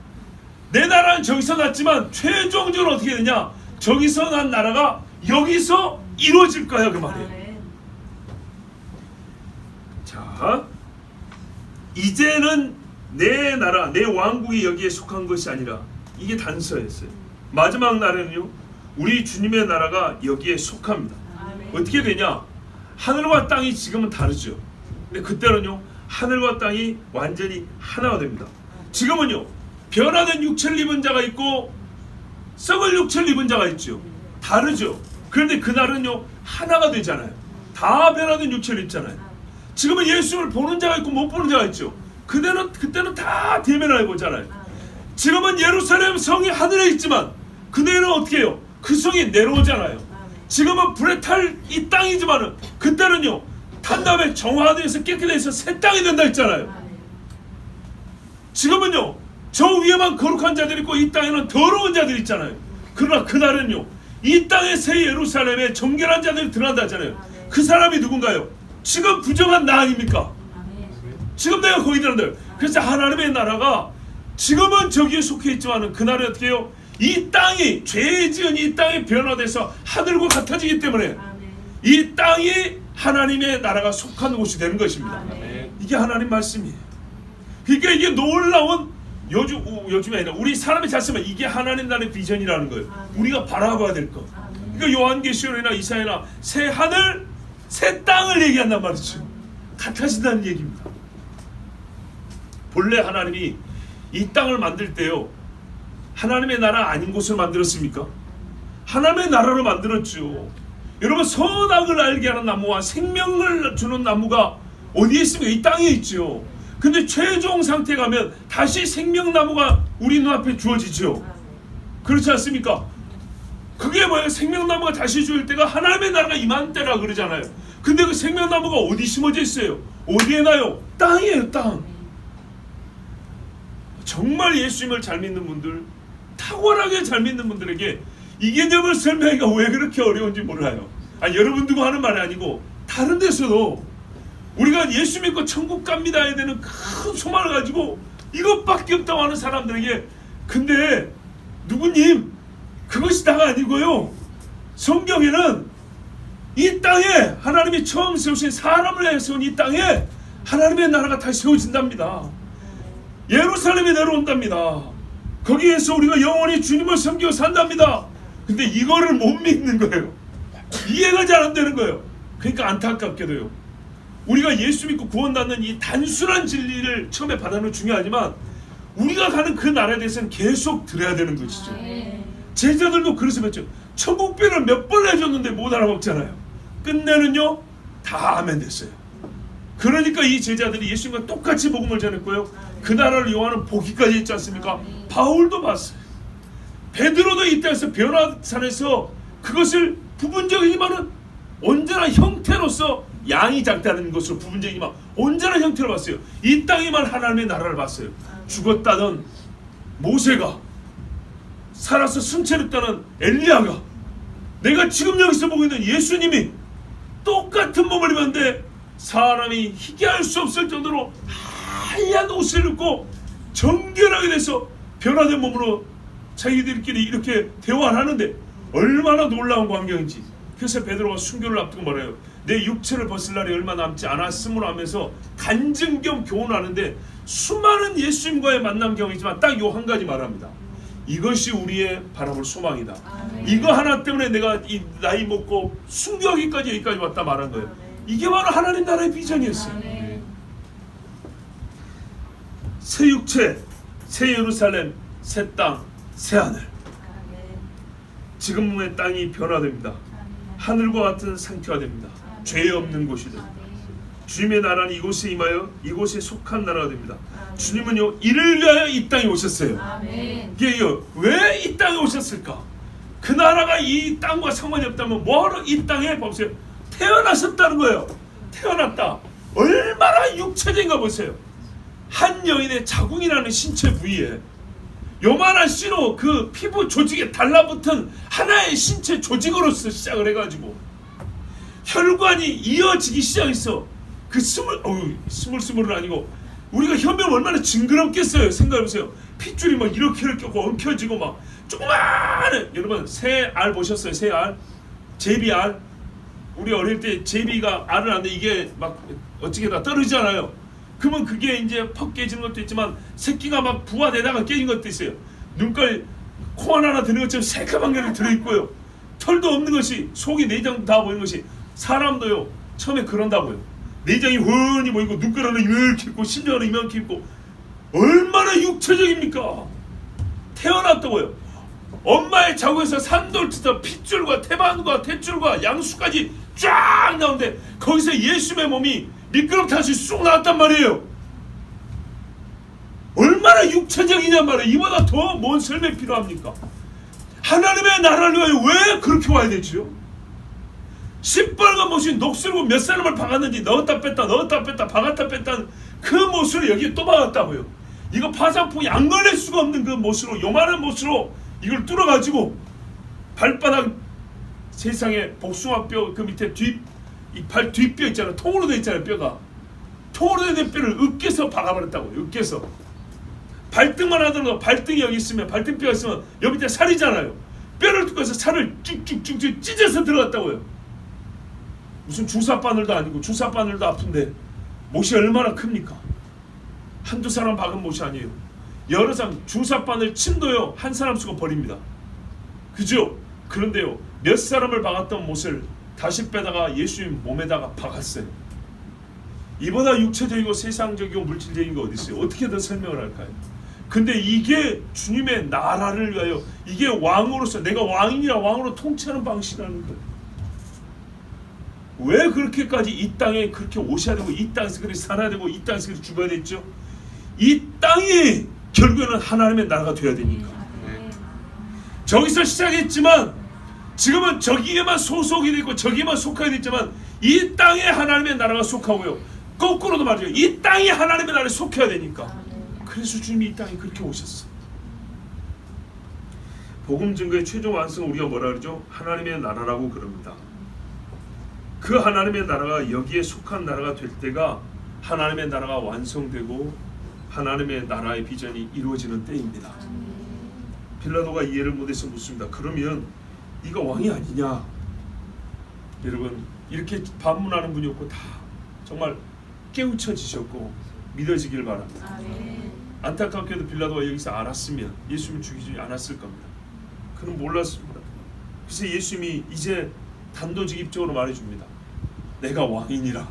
내 나라는 저기서 났지만 최종적으로 어떻게 되냐, 저기서 난 나라가 여기서 이루어질 거야 그 말이에요. 자, 이제는 내 나라, 내 왕국이 여기에 속한 것이 아니라, 이게 단서였어요. 마지막 날에는요, 우리 주님의 나라가 여기에 속합니다. 어떻게 되냐, 하늘과 땅이 지금은 다르죠. 근데 그때는요, 하늘과 땅이 완전히 하나가 됩니다. 지금은요, 변화된 육체를 입은 자가 있고 썩을 육체를 입은 자가 있죠. 다르죠. 그런데 그날은요, 하나가 되잖아요. 다 변화된 육체를 입잖아요. 지금은 예수를 보는 자가 있고 못 보는 자가 있죠. 그때는 다 대면하게 보잖아요. 지금은 예루살렘 성이 하늘에 있지만 그때는 어떻게 해요? 그 성이 내려오잖아요. 지금은 불에 탈 이 땅이지만은 그때는요, 탄 다음에 정화되어서 깨끗해서 새 땅이 된다 했잖아요. 지금은요, 저 위에만 거룩한 자들이 있고 이 땅에는 더러운 자들이 있잖아요. 그러나 그날은요, 이 땅의 새 예루살렘에 정결한 자들이 드러난다 하잖아요. 그 사람이 누군가요? 지금 부정한 나 아닙니까? 지금 내가 거기 들어간다. 그래서 하나님의 나라가 지금은 저기에 속해 있지만은 그날은 어떻게 해요? 이 땅이, 죄 지은 이 땅이 변화돼서 하늘과 같아지기 때문에 이 땅이 하나님의 나라가 속한 곳이 되는 것입니다. 이게 하나님 말씀이에요. 그러니까 이게 놀라운, 요즘이 아니라 우리 사람이 잘 쓰면 이게 하나님 나라의 비전이라는 거예요. 우리가 바라봐야 될 것. 그러니까 요한계시록이나 이사야나 새 하늘, 새 땅을 얘기한단 말이죠. 같아진다는 얘기입니다. 본래 하나님이 이 땅을 만들 때요, 하나님의 나라 아닌 곳을 만들었습니까? 하나님의 나라로 만들었죠. 여러분, 선악을 알게 하는 나무와 생명을 주는 나무가 어디에 있습니까? 이 땅에 있죠. 근데 최종 상태에 가면 다시 생명나무가 우리 눈앞에 주어지죠. 그렇지 않습니까? 그게 뭐예요? 생명나무가 다시 주어질 때가 하나님의 나라가 임한 때라 그러잖아요. 근데 그 생명나무가 어디 심어져 있어요? 어디에 나요? 땅이에요, 땅. 정말 예수님을 잘 믿는 분들, 탁월하게 잘 믿는 분들에게 이 개념을 설명하기가 왜 그렇게 어려운지 몰라요. 여러분 두고 하는 말이 아니고 다른 데서도 우리가 예수 믿고 천국 갑니다 해야 되는 큰 소망을 가지고 이것밖에 없다고 하는 사람들에게, 근데 누구님 그것이 다가 아니고요. 성경에는 이 땅에 하나님이 처음 세우신 사람을 위해 세운 이 땅에 하나님의 나라가 다시 세워진답니다. 예루살렘에 내려온답니다. 거기에서 우리가 영원히 주님을 섬기고 산답니다. 근데 이거를 못 믿는 거예요. 이해가 잘 안 되는 거예요. 그러니까 안타깝게도요, 우리가 예수 믿고 구원받는 이 단순한 진리를 처음에 받아는 건 중요하지만 우리가 가는 그 나라에 대해서는 계속 들어야 되는 것이죠. 제자들도 그래서 맺죠. 천국비를 몇 번 해줬는데 못 알아먹잖아요. 끝내는요 다 아멘 됐어요. 그러니까 이 제자들이 예수님과 똑같이 복음을 전했고요, 그 나라를 요하는 보기까지 했지 않습니까? 바울도 봤어요. 베드로도 이 땅에서 변화산에서 그것을 부분적이지만은 언제나 형태로서 양이 작다는 것으로 부분적이지만 언제나 형태로 봤어요. 이 땅에만 하나님의 나라를 봤어요. 죽었다던 모세가, 살아서 승천했다는 엘리야가, 내가 지금 여기서 보고 있는 예수님이 똑같은 몸을 입었는데 사람이 희귀할 수 없을 정도로 하얀 옷을 입고 정결하게 돼서 변화된 몸으로 자기들끼리 이렇게 대화를 하는데 얼마나 놀라운 광경인지. 그래서 베드로가 순교를 앞두고 말해요. 내 육체를 벗을 날이 얼마 남지 않았음으로 하면서 간증 겸 교훈하는데 수많은 예수님과의 만남 경험이지만 딱 요 한 가지 말합니다. 이것이 우리의 바라볼 소망이다. 이거 하나 때문에 내가 이 나이 먹고 순교하기까지 여기까지 왔다 말한 거예요. 이게 바로 하나님 나라의 비전이었어요. 새 육체, 새 예루살렘, 새 땅, 새 하늘. 지금의 땅이 변화됩니다. 하늘과 같은 상태화됩니다. 죄 없는 곳이 됩니다. 주님의 나라는 이곳에 임하여 이곳에 속한 나라가 됩니다. 주님은요 이를 위하여 이 땅에 오셨어요. 이게요, 왜 이 땅에 오셨을까? 그 나라가 이 땅과 상관이 없다면 뭐하러 이 땅에 보세요, 태어나셨다는 거예요. 태어났다. 얼마나 육체적인가 보세요. 한 여인의 자궁이라는 신체 부위에 요만한 씨로 그 피부 조직에 달라붙은 하나의 신체 조직으로서 시작을 해가지고 혈관이 이어지기 시작했어. 그 스물스물은 아니고 우리가 혈면 얼마나 징그럽겠어요. 생각해보세요. 핏줄이 막 이렇게 엉켜지고 막 조그마한, 여러분 새 알 보셨어요? 새 알? 제비알? 우리 어릴 때 제비가 알을 낳는데 이게 막 어떻게 다 떨어지잖아요. 그러면 그게 이제 퍽 깨지는 것도 있지만 새끼가 막 부화되다가 깨진 것도 있어요. 눈깔 코 하나 드는 것처럼 새까만 게 들어있고요. 털도 없는 것이, 속이 내장 다 보이는 것이, 사람도요 처음에 그런다고요. 내장이 훤히 보이고 눈깔 하나 이렇게 있고 심장 하나 이만큼 있고 얼마나 육체적입니까? 태어났다고요. 엄마의 자궁에서 산돌트다 핏줄과 태반과 탯줄과 양수까지 쫙 나오는데 거기서 예수의 몸이 미끄럼타시 쑥 나왔단 말이에요. 얼마나 육체적이냔 말이에요. 이보다 더 뭔 설명이 필요합니까? 하나님의 나라를 위하여 왜 그렇게 와야 되지요? 시뻘건 못이 녹슬고 몇 사람을 박았는지 넣었다 뺐다 넣었다 뺐다 박았다 뺐다 그 못을 여기 또 박았다고요. 이거 파상풍이 안 걸릴 수가 없는 그 못으로, 요만한 못으로 이걸 뚫어가지고 발바닥 세상에 복숭아뼈 그 밑에 이 발 뒷뼈 있잖아요. 통으로 돼 있잖아요. 뼈가 통으로 된 뼈를 으깨서 박아버렸다고요. 으깨서 발등만 하더라도 발등이 여기 있으면 발등뼈가 있으면 여기 밑에 살이잖아요. 뼈를 뚫어서 살을 쭉쭉쭉쭉 찢어서 들어갔다고요. 무슨 주사바늘도 아니고, 주사바늘도 아픈데 못이 얼마나 큽니까? 한두 사람 박은 못이 아니에요. 여러 사람 주사바늘 침도요 한 사람 쓰고 버립니다. 그죠? 그런데요 몇 사람을 박았던 못을 다시 빼다가 예수님 몸에다가 박았어요. 이보다 육체적이고 세상적이고 물질적인 거 어디 있어요? 어떻게 더 설명을 할까요? 근데 이게 주님의 나라를 위하여, 이게 왕으로서 내가 왕이라 왕으로 통치하는 방식이라는 거예요. 왜 그렇게까지 이 땅에 그렇게 오셔야 되고 이 땅에서 그렇게 살아야 되고 이 땅에서 그렇게 죽어야 됐죠? 이 땅이 결국에는 하나님의 나라가 되어야 되니까. 저기서 시작했지만 지금은 저기에만 소속이 되고 저기에만 속하게 됐지만 이 땅에 하나님의 나라가 속하고요. 거꾸로도 말이죠. 이 땅이 하나님의 나라에 속해야 되니까. 그래서 주님이 이 땅에 그렇게 오셨어. 복음 증거의 최종 완성은 우리가 뭐라 그러죠? 하나님의 나라라고 그럽니다. 그 하나님의 나라가 여기에 속한 나라가 될 때가 하나님의 나라가 완성되고 하나님의 나라의 비전이 이루어지는 때입니다. 빌라도가 이해를 못해서 묻습니다. 그러면 네가 왕이 아니냐? 여러분, 이렇게 반문하는 분이 없고 다 정말 깨우쳐지셨고 믿어지길 바랍니다. 아멘. 안타깝게도 빌라도가 여기서 알았으면 예수님을 죽이지 않았을 겁니다. 그는 몰랐습니다. 그래서 예수님이 이제 단도직입적으로 말해줍니다. 내가 왕이니라.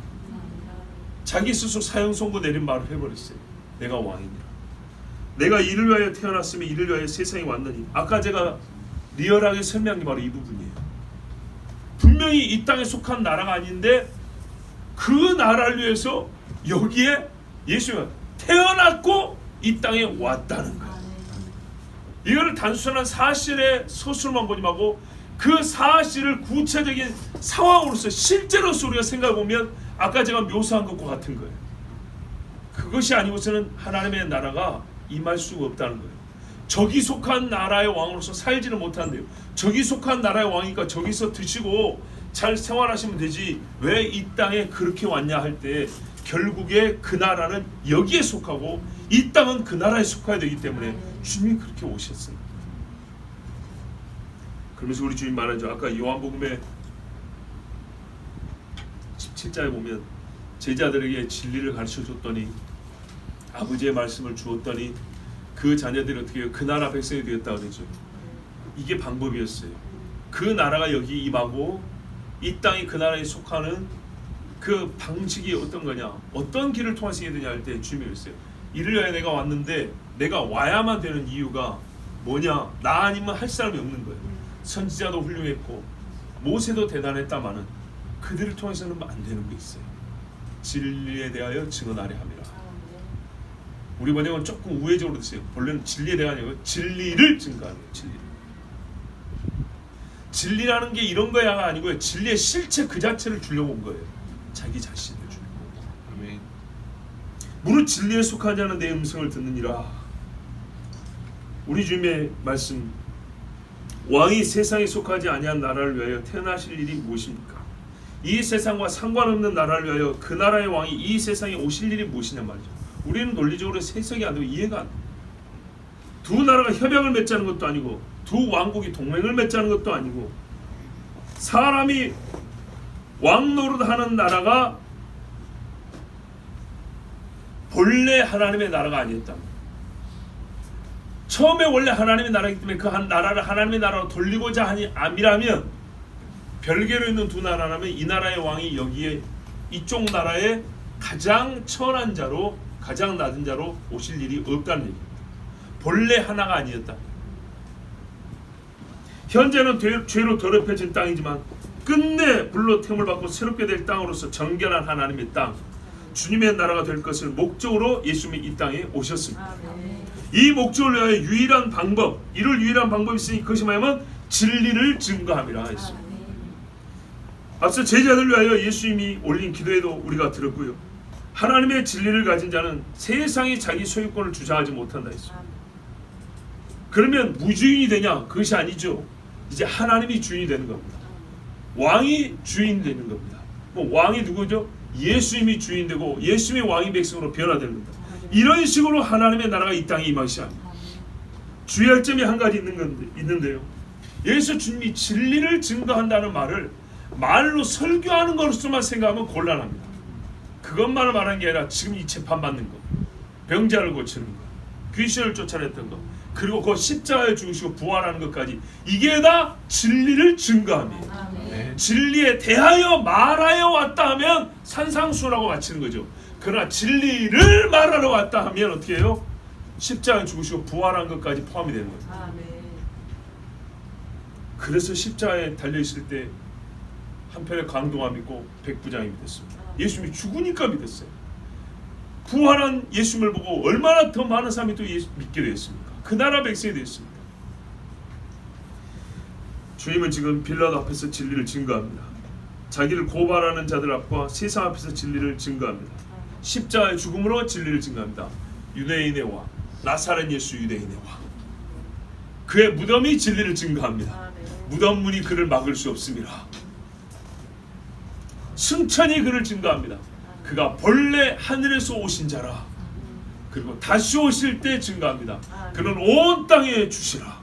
자기 스스로 사형 선고 내린 말을 해버렸어요. 내가 왕이니라. 내가 이를 위하여 태어났으면 이를 위하여 세상에 왔느니. 아까 제가 리얼하게 설명한 게 바로 이 부분이에요. 분명히 이 땅에 속한 나라가 아닌데 그 나라를 위해서 여기에 예수가 태어났고 이 땅에 왔다는 거예요. 이거를 단순한 사실의 서술만 보지 말고 그 사실을 구체적인 상황으로서 실제로서 우리가 생각해 보면 아까 제가 묘사한 것과 같은 거예요. 그것이 아니고서는 하나님의 나라가 임할 수가 없다는 거예요. 저기 속한 나라의 왕으로서 살지는 못한대요. 저기 속한 나라의 왕이니까 저기서 드시고 잘 생활하시면 되지 왜 이 땅에 그렇게 왔냐 할 때 결국에 그 나라는 여기에 속하고 이 땅은 그 나라에 속해야 되기 때문에 주님이 그렇게 오셨어요. 그러면서 우리 주님 말하죠. 아까 요한복음에 17장에 보면 제자들에게 진리를 가르쳐 줬더니 아버지의 말씀을 주었더니 그 자녀들이 어떻게 해요? 그 나라 백성이 되었다 그러죠. 이게 방법이었어요. 그 나라가 여기 임하고 이 땅이 그 나라에 속하는 그 방식이 어떤 거냐, 어떤 길을 통해서 해야 되냐 할 때 주님이 그랬어요. 이를 위하여 내가 왔는데 내가 와야만 되는 이유가 뭐냐, 나 아니면 할 사람이 없는 거예요. 선지자도 훌륭했고 모세도 대단했다마는 그들을 통해서는 안 되는 게 있어요. 진리에 대하여 증언하려 함이라. 우리 번역은 조금 우회적으로 됐어요. 본래는 진리에 대한 아니고 진리를 증거하는 거예요. 진리를. 진리라는 게 이런 거야가 아니고요. 진리의 실체 그 자체를 주려고 온 거예요. 자기 자신을 주려고. 아멘. 무릇 진리에 속하지 않은 내 음성을 듣느니라. 우리 주님의 말씀, 왕이 세상에 속하지 아니한 나라를 위하여 태어나실 일이 무엇입니까? 이 세상과 상관없는 나라를 위하여 그 나라의 왕이 이 세상에 오실 일이 무엇이냐 말이죠. 우리는 논리적으로 해석이 안 되고 이해가 안 돼요. 두 나라가 협약을 맺자는 것도 아니고 두 왕국이 동맹을 맺자는 것도 아니고 사람이 왕 노릇하는 나라가 본래 하나님의 나라가 아니었다. 처음에 원래 하나님의 나라이기 때문에 그 한 나라를 하나님의 나라로 돌리고자 하니 암이라면 별개로 있는 두 나라라면 이 나라의 왕이 여기에 이쪽 나라의 가장 천한 자로 가장 낮은 자로 오실 일이 없다는 얘기입니다. 본래 하나가 아니었다. 현재는 죄로 더럽혀진 땅이지만 끝내 불로 템을 받고 새롭게 될 땅으로서 정결한 하나님의 땅, 주님의 나라가 될 것을 목적으로 예수님이 이 땅에 오셨습니다. 이 목적을 위하여 유일한 방법, 이를 유일한 방법이 있으니 그것이 뭐냐면 진리를 증거함이라 했습니다. 앞서 제자들 위하여 예수님이 올린 기도에도 우리가 들었고요. 하나님의 진리를 가진 자는 세상이 자기 소유권을 주장하지 못한다 했습니다. 그러면 무주인이 되냐? 그것이 아니죠. 이제 하나님이 주인이 되는 겁니다. 왕이 주인이 되는 겁니다. 뭐 왕이 누구죠? 예수님이 주인 되고 예수님이 왕이 백성으로 변화되는 겁니다. 이런 식으로 하나님의 나라가 이 땅에 임하셔야 합니다. 주의할 점이 한 가지 있는데요. 여기서 주님이 진리를 증거한다는 말을 말로 설교하는 것으로만 생각하면 곤란합니다. 그것만을 말하는 게 아니라 지금 이 재판받는 것, 병자를 고치는 것, 귀신을 쫓아냈던 것, 그리고 그 십자가에 죽으시고 부활하는 것까지 이게 다 진리를 증거합니다. 진리에 대하여 말하여 왔다 하면 산상수라고 마치는 거죠. 그러나 진리를 말하러 왔다 하면 어떻게 해요? 십자가에 죽으시고 부활한 것까지 포함이 되는 거죠. 그래서 십자가에 달려있을 때 한편에 강도가 믿고 백부장이 믿었습니다. 예수님이 죽으니까 믿었어요. 부활한 예수님을 보고 얼마나 더 많은 사람이 또 믿게 되었습니까? 그 나라 백성이 되었습니다. 주님은 지금 빌라도 앞에서 진리를 증거합니다. 자기를 고발하는 자들 앞과 세상 앞에서 진리를 증거합니다. 십자가의 죽음으로 진리를 증거합니다. 유대인의 왕, 나사렛 예수 유대인의 왕. 그의 무덤이 진리를 증거합니다. 무덤 문이 그를 막을 수 없습니다. 승천이 그를 증거합니다. 그가 본래 하늘에서 오신 자라. 그리고 다시 오실 때 증거합니다. 그는 온 땅에 주시라.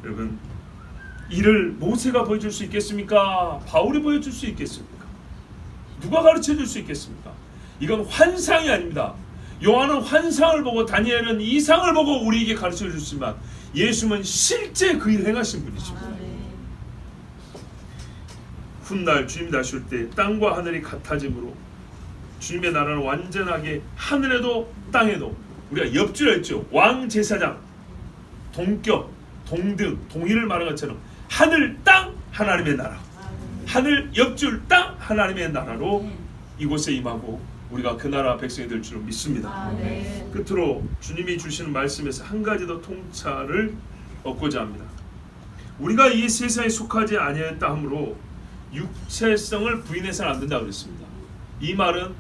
여러분, 이를 모세가 보여줄 수 있겠습니까? 바울이 보여줄 수 있겠습니까? 누가 가르쳐줄 수 있겠습니까? 이건 환상이 아닙니다. 요한은 환상을 보고 다니엘은 이상을 보고 우리에게 가르쳐주지만 예수님은 실제 그 일을 행하신 분이십니다. 훗날 주님이 다시 올 때 땅과 하늘이 같아짐으로 주님의 나라는 완전하게 하늘에도 땅에도, 우리가 옆줄 했죠. 왕제사장, 동격, 동등, 동일을 말한 것처럼 하늘, 땅, 하나님의 나라, 하늘, 옆줄, 땅, 하나님의 나라로 이곳에 임하고 우리가 그 나라 백성이 될 줄로 믿습니다. 끝으로 주님이 주시는 말씀에서 한 가지 더 통찰을 얻고자 합니다. 우리가 이 세상에 속하지 아니하였다 하므로 육체성을 부인해서는 안 된다 그랬습니다. 이 말은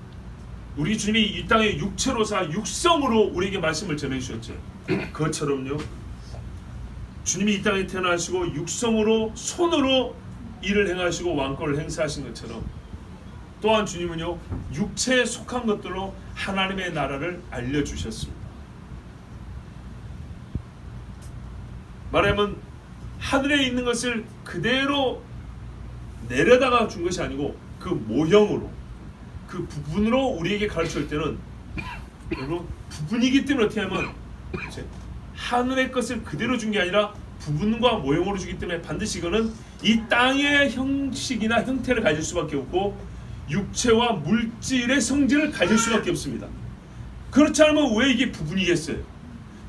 우리 주님이 이 땅에 육체로 사 육성으로 우리에게 말씀을 전해주셨죠. 그것처럼요, 주님이 이 땅에 태어나시고 육성으로 손으로 일을 행하시고 왕권을 행사하신 것처럼 또한 주님은요, 육체에 속한 것들로 하나님의 나라를 알려주셨습니다. 말하면 하늘에 있는 것을 그대로 내려다가 준 것이 아니고 그 모형으로, 그 부분으로 우리에게 가르칠 때는 여러분, 부분이기 때문에 어떻게 하면 하늘의 것을 그대로 준 게 아니라 부분과 모형으로 주기 때문에 반드시 이거는 이 땅의 형식이나 형태를 가질 수밖에 없고 육체와 물질의 성질을 가질 수밖에 없습니다. 그렇지 않으면 왜 이게 부분이겠어요?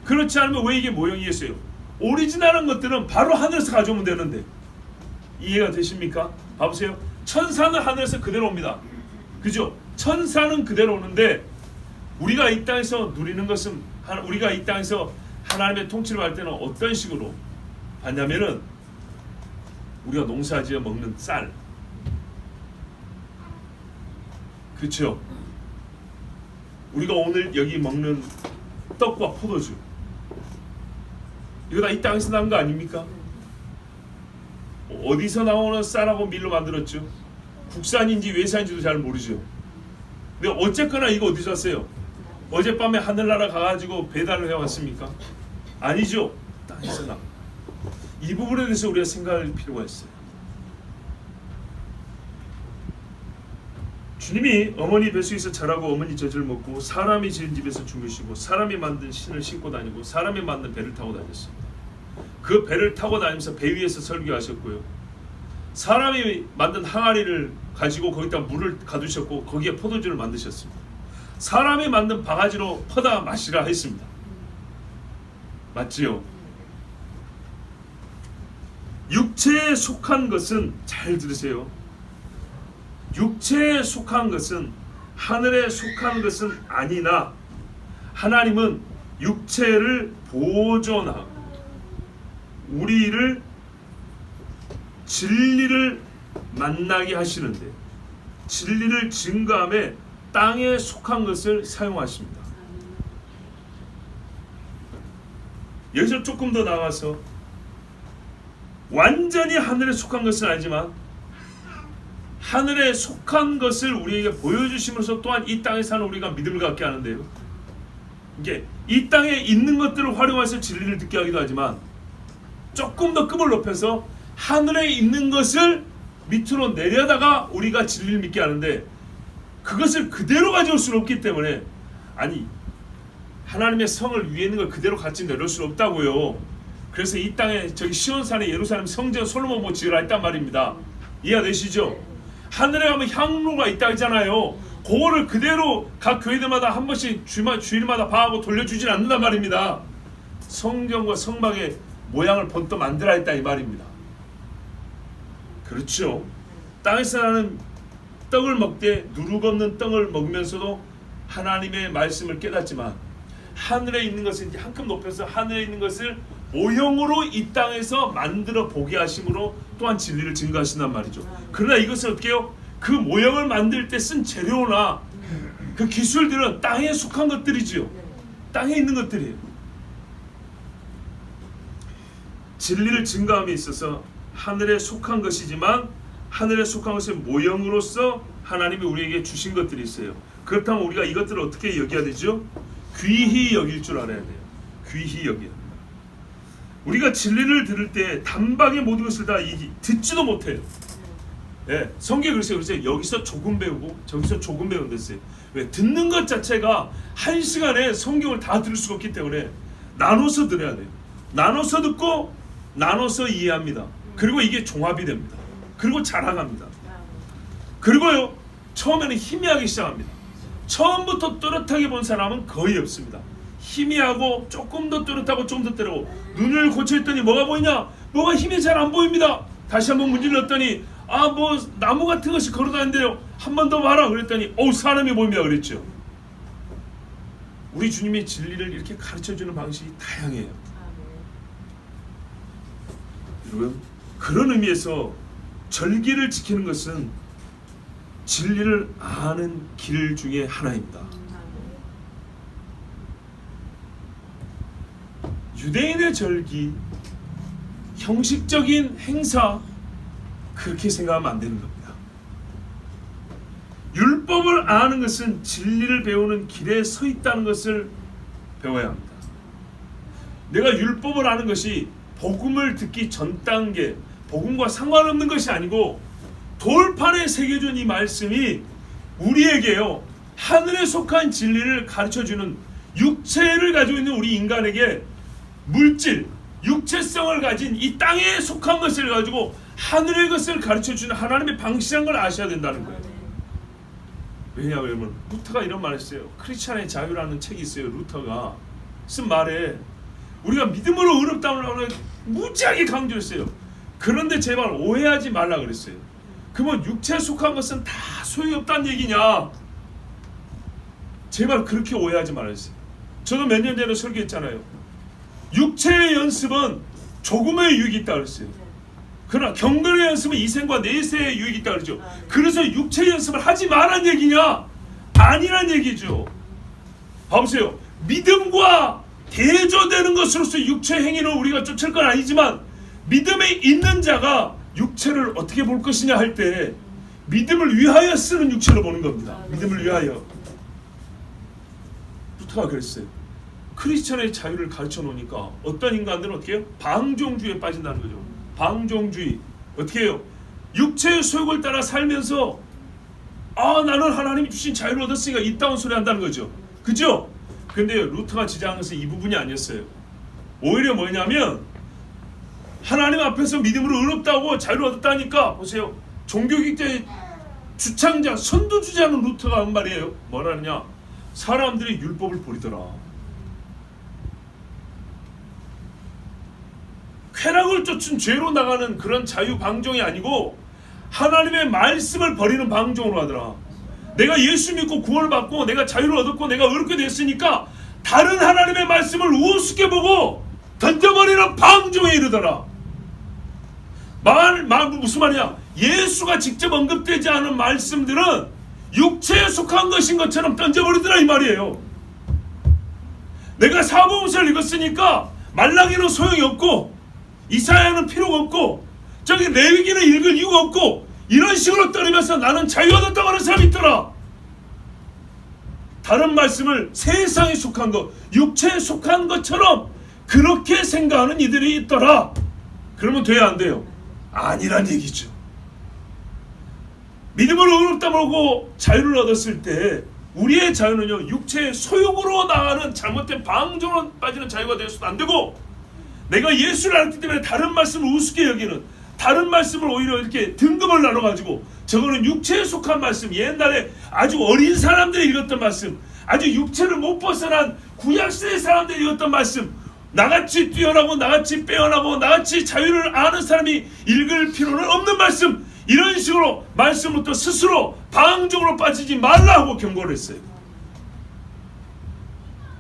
그렇지 않으면 왜 이게 모형이겠어요? 오리지널한 것들은 바로 하늘에서 가져오면 되는데, 이해가 되십니까? 봐보세요. 천사는 하늘에서 그대로 옵니다. 그죠? 천사는 그대로 오는데 우리가 이 땅에서 누리는 것은, 우리가 이 땅에서 하나님의 통치를 받을 때는 어떤 식으로 받냐면은 우리가 농사지어 먹는 쌀, 그렇죠? 우리가 오늘 여기 먹는 떡과 포도주, 이거 다 이 땅에서 나온 거 아닙니까? 어디서 나오는 쌀하고 밀로 만들었죠? 국산인지 외산인지도 잘 모르죠. 근데 어쨌거나 이거 어디서 왔어요? 어젯밤에 하늘나라 가가지고 배달을 해왔습니까? 아니죠. 땅에서 나. 이 부분에 대해서 우리가 생각할 필요가 있어요. 주님이 어머니 뱃속에서 자라고 어머니 젖을 먹고 사람이 지은 집에서 주무시고 사람이 만든 신을 신고 다니고 사람이 만든 배를 타고 다녔습니다. 그 배를 타고 다니면서 배 위에서 설교하셨고요. 사람이 만든 항아리를 가지고 거기다 물을 가두셨고 거기에 포도주를 만드셨습니다. 사람이 만든 바가지로 퍼다 마시라 했습니다. 맞지요? 육체에 속한 것은, 잘 들으세요, 육체에 속한 것은 하늘에 속한 것은 아니나 하나님은 육체를 보존하고 우리를 진리를 만나게 하시는데, 진리를 증거함에 땅에 속한 것을 사용하십니다. 여기서 조금 더 나가서 완전히 하늘에 속한 것은 아니지만 하늘에 속한 것을 우리에게 보여주심으로써 또한 이 땅에 사는 우리가 믿음을 갖게 하는데요, 이게 이 땅에 있는 것들을 활용해서 진리를 듣게 하기도 하지만 조금 더 급을 높여서 하늘에 있는 것을 밑으로 내려다가 우리가 진리를 믿게 하는데, 그것을 그대로 가져올 수는 없기 때문에, 아니 하나님의 성을 위에 있는 걸 그대로 같이 내려올 수는 없다고요. 그래서 이 땅에 저기 시온산에 예루살렘 성전 솔로몬 못 지으라 했단 말입니다. 이해되시죠? 하늘에 가면 향로가 있다 했잖아요. 그거를 그대로 각 교회들마다 한 번씩 주일마다 봐하고 돌려주진 않는단 말입니다. 성경과 성막의 모양을 본떠 만들어야 했다 이 말입니다. 그렇죠? 땅에서 나는 떡을 먹되 누룩 없는 떡을 먹으면서도 하나님의 말씀을 깨닫지만, 하늘에 있는 것을 이제 한 급 높여서 하늘에 있는 것을 모형으로 이 땅에서 만들어 보게 하심으로 또한 진리를 증거하신단 말이죠. 그러나 이것은 어떻게 해요? 그 모형을 만들 때 쓴 재료나 그 기술들은 땅에 속한 것들이지요. 땅에 있는 것들이에요. 진리를 증거함에 있어서 하늘에 속한 것이지만 하늘에 속한 것의 모형으로서 하나님이 우리에게 주신 것들이 있어요. 그렇다면 우리가 이것들을 어떻게 여겨야 되죠? 귀히 여길 줄 알아야 돼요. 귀히 여겨야. 우리가 진리를 들을 때 단박에 모든 것을 다 듣지도 못해요. 예, 성경에 그랬어요. 여기서 조금 배우고 저기서 조금 배운댔어요. 왜? 듣는 것 자체가 한 시간에 성경을 다 들을 수가 없기 때문에 나눠서 들어야 돼요. 나눠서 듣고 나눠서 이해합니다. 그리고 이게 종합이 됩니다. 그리고 자라갑니다. 그리고요, 처음에는 희미하기 시작합니다. 처음부터 또렷하게 본 사람은 거의 없습니다. 희미하고 조금 더 또렷하고 좀 더 또렷하고, 눈을 고쳐있더니 뭐가 보이냐? 뭐가 힘이 잘 안 보입니다. 다시 한번 문질렀더니 뭐 나무 같은 것이 걸어다니는데요. 한 번 더 봐라 그랬더니 사람이 보입니다 그랬죠. 우리 주님이 진리를 이렇게 가르쳐주는 방식이 다양해요. 여러분, 그런 의미에서 절기를 지키는 것은 진리를 아는 길 중에 하나입니다. 유대인의 절기, 형식적인 행사, 그렇게 생각하면 안 되는 겁니다. 율법을 아는 것은 진리를 배우는 길에 서 있다는 것을 배워야 합니다. 내가 율법을 아는 것이 복음을 듣기 전 단계, 복음과 상관없는 것이 아니고 돌판에 새겨준 이 말씀이 우리에게요, 하늘에 속한 진리를 가르쳐주는, 육체를 가지고 있는 우리 인간에게 물질, 육체성을 가진 이 땅에 속한 것을 가지고 하늘의 것을 가르쳐주는 하나님의 방식이라는 걸 아셔야 된다는 거예요. 왜냐하면 루터가 이런 말을 했어요. 크리스찬의 자유라는 책이 있어요. 루터가 쓴 말에 우리가 믿음으로 의롭다는 무지하게 강조했어요. 그런데 제발 오해하지 말라 그랬어요. 그러면 육체에 속한 것은 다 소용없다는 얘기냐? 제발 그렇게 오해하지 말았어요. 저도 몇 년 전에 설교했잖아요. 육체의 연습은 조금의 유익이 있다 그랬어요. 그러나 경건의 연습은 이생과 내세의 유익이 있다 그러죠. 그래서 육체 연습을 하지 말란 얘기냐? 아니란 얘기죠. 봐보세요. 믿음과 대조되는 것으로서 육체 행위는 우리가 쫓을 건 아니지만, 믿음에 있는 자가 육체를 어떻게 볼 것이냐 할 때 믿음을 위하여 쓰는 육체로 보는 겁니다. 믿음을 위하여. 루터가 그랬어요. 크리스천의 자유를 가르쳐 놓으니까 어떤 인간들은 어떻게 해요? 방종주의에 빠진다는 거죠. 방종주의. 어떻게 해요? 육체의 소욕을 따라 살면서 나는 하나님이 주신 자유를 얻었으니까 이따운 소리 한다는 거죠. 그죠? 근데 루터가 지적한 것은 이 부분이 아니었어요. 오히려 뭐냐면 하나님 앞에서 믿음으로 의롭다고 자유를 얻었다니까, 보세요. 종교개혁자의 주창자, 선두주자는 루터가 한 말이에요. 뭐라느냐? 사람들이 율법을 버리더라. 쾌락을 쫓은 죄로 나가는 그런 자유 방종이 아니고 하나님의 말씀을 버리는 방종으로 하더라. 내가 예수 믿고 구원을 받고 내가 자유를 얻었고 내가 의롭게 됐으니까 다른 하나님의 말씀을 우습게 보고 던져버리는 방종에 이르더라. 무슨 말이야? 예수가 직접 언급되지 않은 말씀들은 육체에 속한 것인 것처럼 던져버리더라 이 말이에요. 내가 사복음서를 읽었으니까 말라기는 소용이 없고 이사야는 필요가 없고 저기 레위기는 읽을 이유가 없고 이런 식으로 떠리면서 나는 자유 얻었다고 하는 사람이 있더라. 다른 말씀을 세상에 속한 것, 육체에 속한 것처럼 그렇게 생각하는 이들이 있더라. 그러면 돼야 안 돼요? 아니란 얘기죠. 믿음으로 의롭다 보고 자유를 얻었을 때 우리의 자유는요, 육체의 소욕으로 나가는 잘못된 방종으로 빠지는 자유가 되어서도 안 되고, 내가 예수를 알기 때문에 다른 말씀을 우습게 여기는, 다른 말씀을 오히려 이렇게 등급을 나눠가지고 저거는 육체에 속한 말씀, 옛날에 아주 어린 사람들이 읽었던 말씀, 아주 육체를 못 벗어난 구약시대 사람들이 읽었던 말씀, 나같이 뛰어나고 나같이 빼어나고 나같이 자유를 아는 사람이 읽을 필요는 없는 말씀, 이런 식으로 말씀부터 스스로 방종으로 빠지지 말라고 경고를 했어요.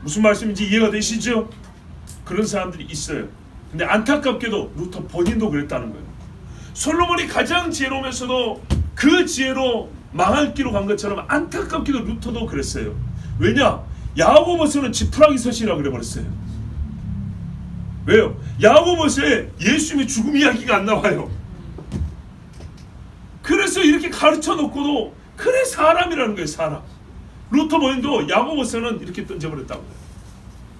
무슨 말씀인지 이해가 되시죠? 그런 사람들이 있어요. 근데 안타깝게도 루터 본인도 그랬다는 거예요. 솔로몬이 가장 지혜로우면서도 그 지혜로 망할 길로 간 것처럼 안타깝게도 루터도 그랬어요. 왜냐? 야고보서는 지푸라기 서신이라고 그래버렸어요. 왜요? 야고보서에 예수님의 죽음 이야기가 안 나와요. 그래서 이렇게 가르쳐 놓고도 그래 사람이라는 거예요. 사람. 루터 본인도 야고보서는 이렇게 던져버렸다고 해요.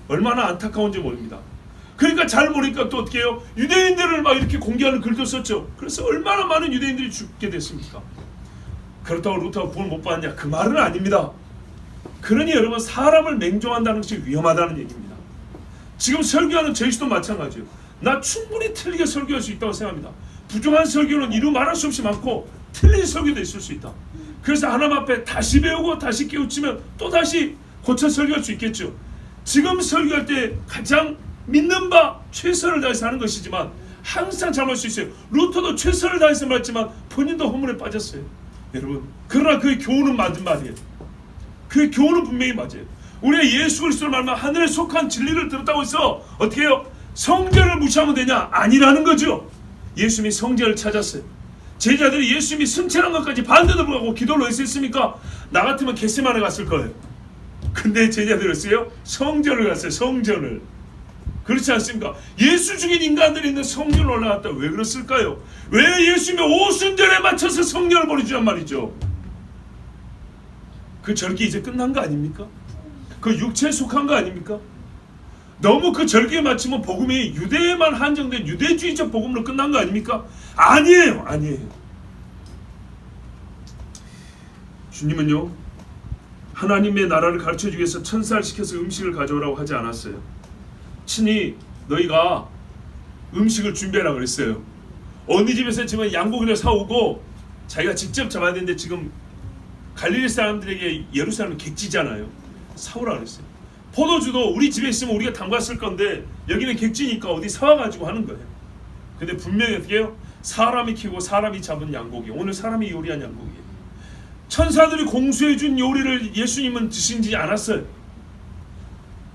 얼마나 안타까운지 모릅니다. 그러니까 잘 모르니까 또 어떻게 해요? 유대인들을 막 이렇게 공개하는 글도 썼죠. 그래서 얼마나 많은 유대인들이 죽게 됐습니까? 그렇다고 루터가 구원 못 받았냐? 그 말은 아닙니다. 그러니 여러분, 사람을 맹종한다는 것이 위험하다는 얘기입니다. 지금 설교하는 저희도 마찬가지예요. 나 충분히 틀리게 설교할 수 있다고 생각합니다. 부정한 설교는 이루 말할 수 없이 많고 틀린 설교도 있을 수 있다. 그래서 하나님 앞에 다시 배우고 다시 깨우치면 또 다시 고쳐 설교할 수 있겠죠. 지금 설교할 때 가장 믿는 바 최선을 다해서 하는 것이지만 항상 잘못할 수 있어요. 루터도 최선을 다해서 말했지만 본인도 허물에 빠졌어요. 여러분, 그러나 그의 교훈은 맞은 말이에요. 그의 교훈은 분명히 맞아요. 우리가 예수 그리스도를 말하면 하늘에 속한 진리를 들었다고 해서 어떻게 해요? 성전을 무시하면 되냐? 아니라는 거죠. 예수님이 성전을 찾았어요. 제자들이 예수님이 승천한 것까지 반대로 불구하고 기도를 어디서 했습니까? 나 같으면 겟세마네 갔을 거예요. 근데 제자들이 어디서요? 성전을 갔어요. 성전을. 그렇지 않습니까? 예수 죽인 인간들이 있는 성전을 올라갔다. 왜 그랬을까요? 왜 예수님이 오순절에 맞춰서 성전을 버리주란 말이죠? 그 절기 이제 끝난 거 아닙니까? 그 육체에 속한 거 아닙니까? 너무 그 절기에 맞추면 복음이 유대에만 한정된 유대주의적 복음으로 끝난 거 아닙니까? 아니에요. 아니에요. 주님은요, 하나님의 나라를 가르쳐주기 위해서 천사를 시켜서 음식을 가져오라고 하지 않았어요. 친히 너희가 음식을 준비하라고 그랬어요. 어느 집에서 지금 양고기를 사오고 자기가 직접 잡아야 되는데 지금 갈릴리 사람들에게 예루살렘은 객지잖아요. 사오라 그랬어요. 포도주도 우리 집에 있으면 우리가 담갔을 건데 여기는 객지니까 어디 사와가지고 하는 거예요. 근데 분명히 어떻게 해요? 사람이 키우고 사람이 잡은 양고기, 오늘 사람이 요리한 양고기예요. 천사들이 공수해준 요리를 예수님은 드시지 않았어요.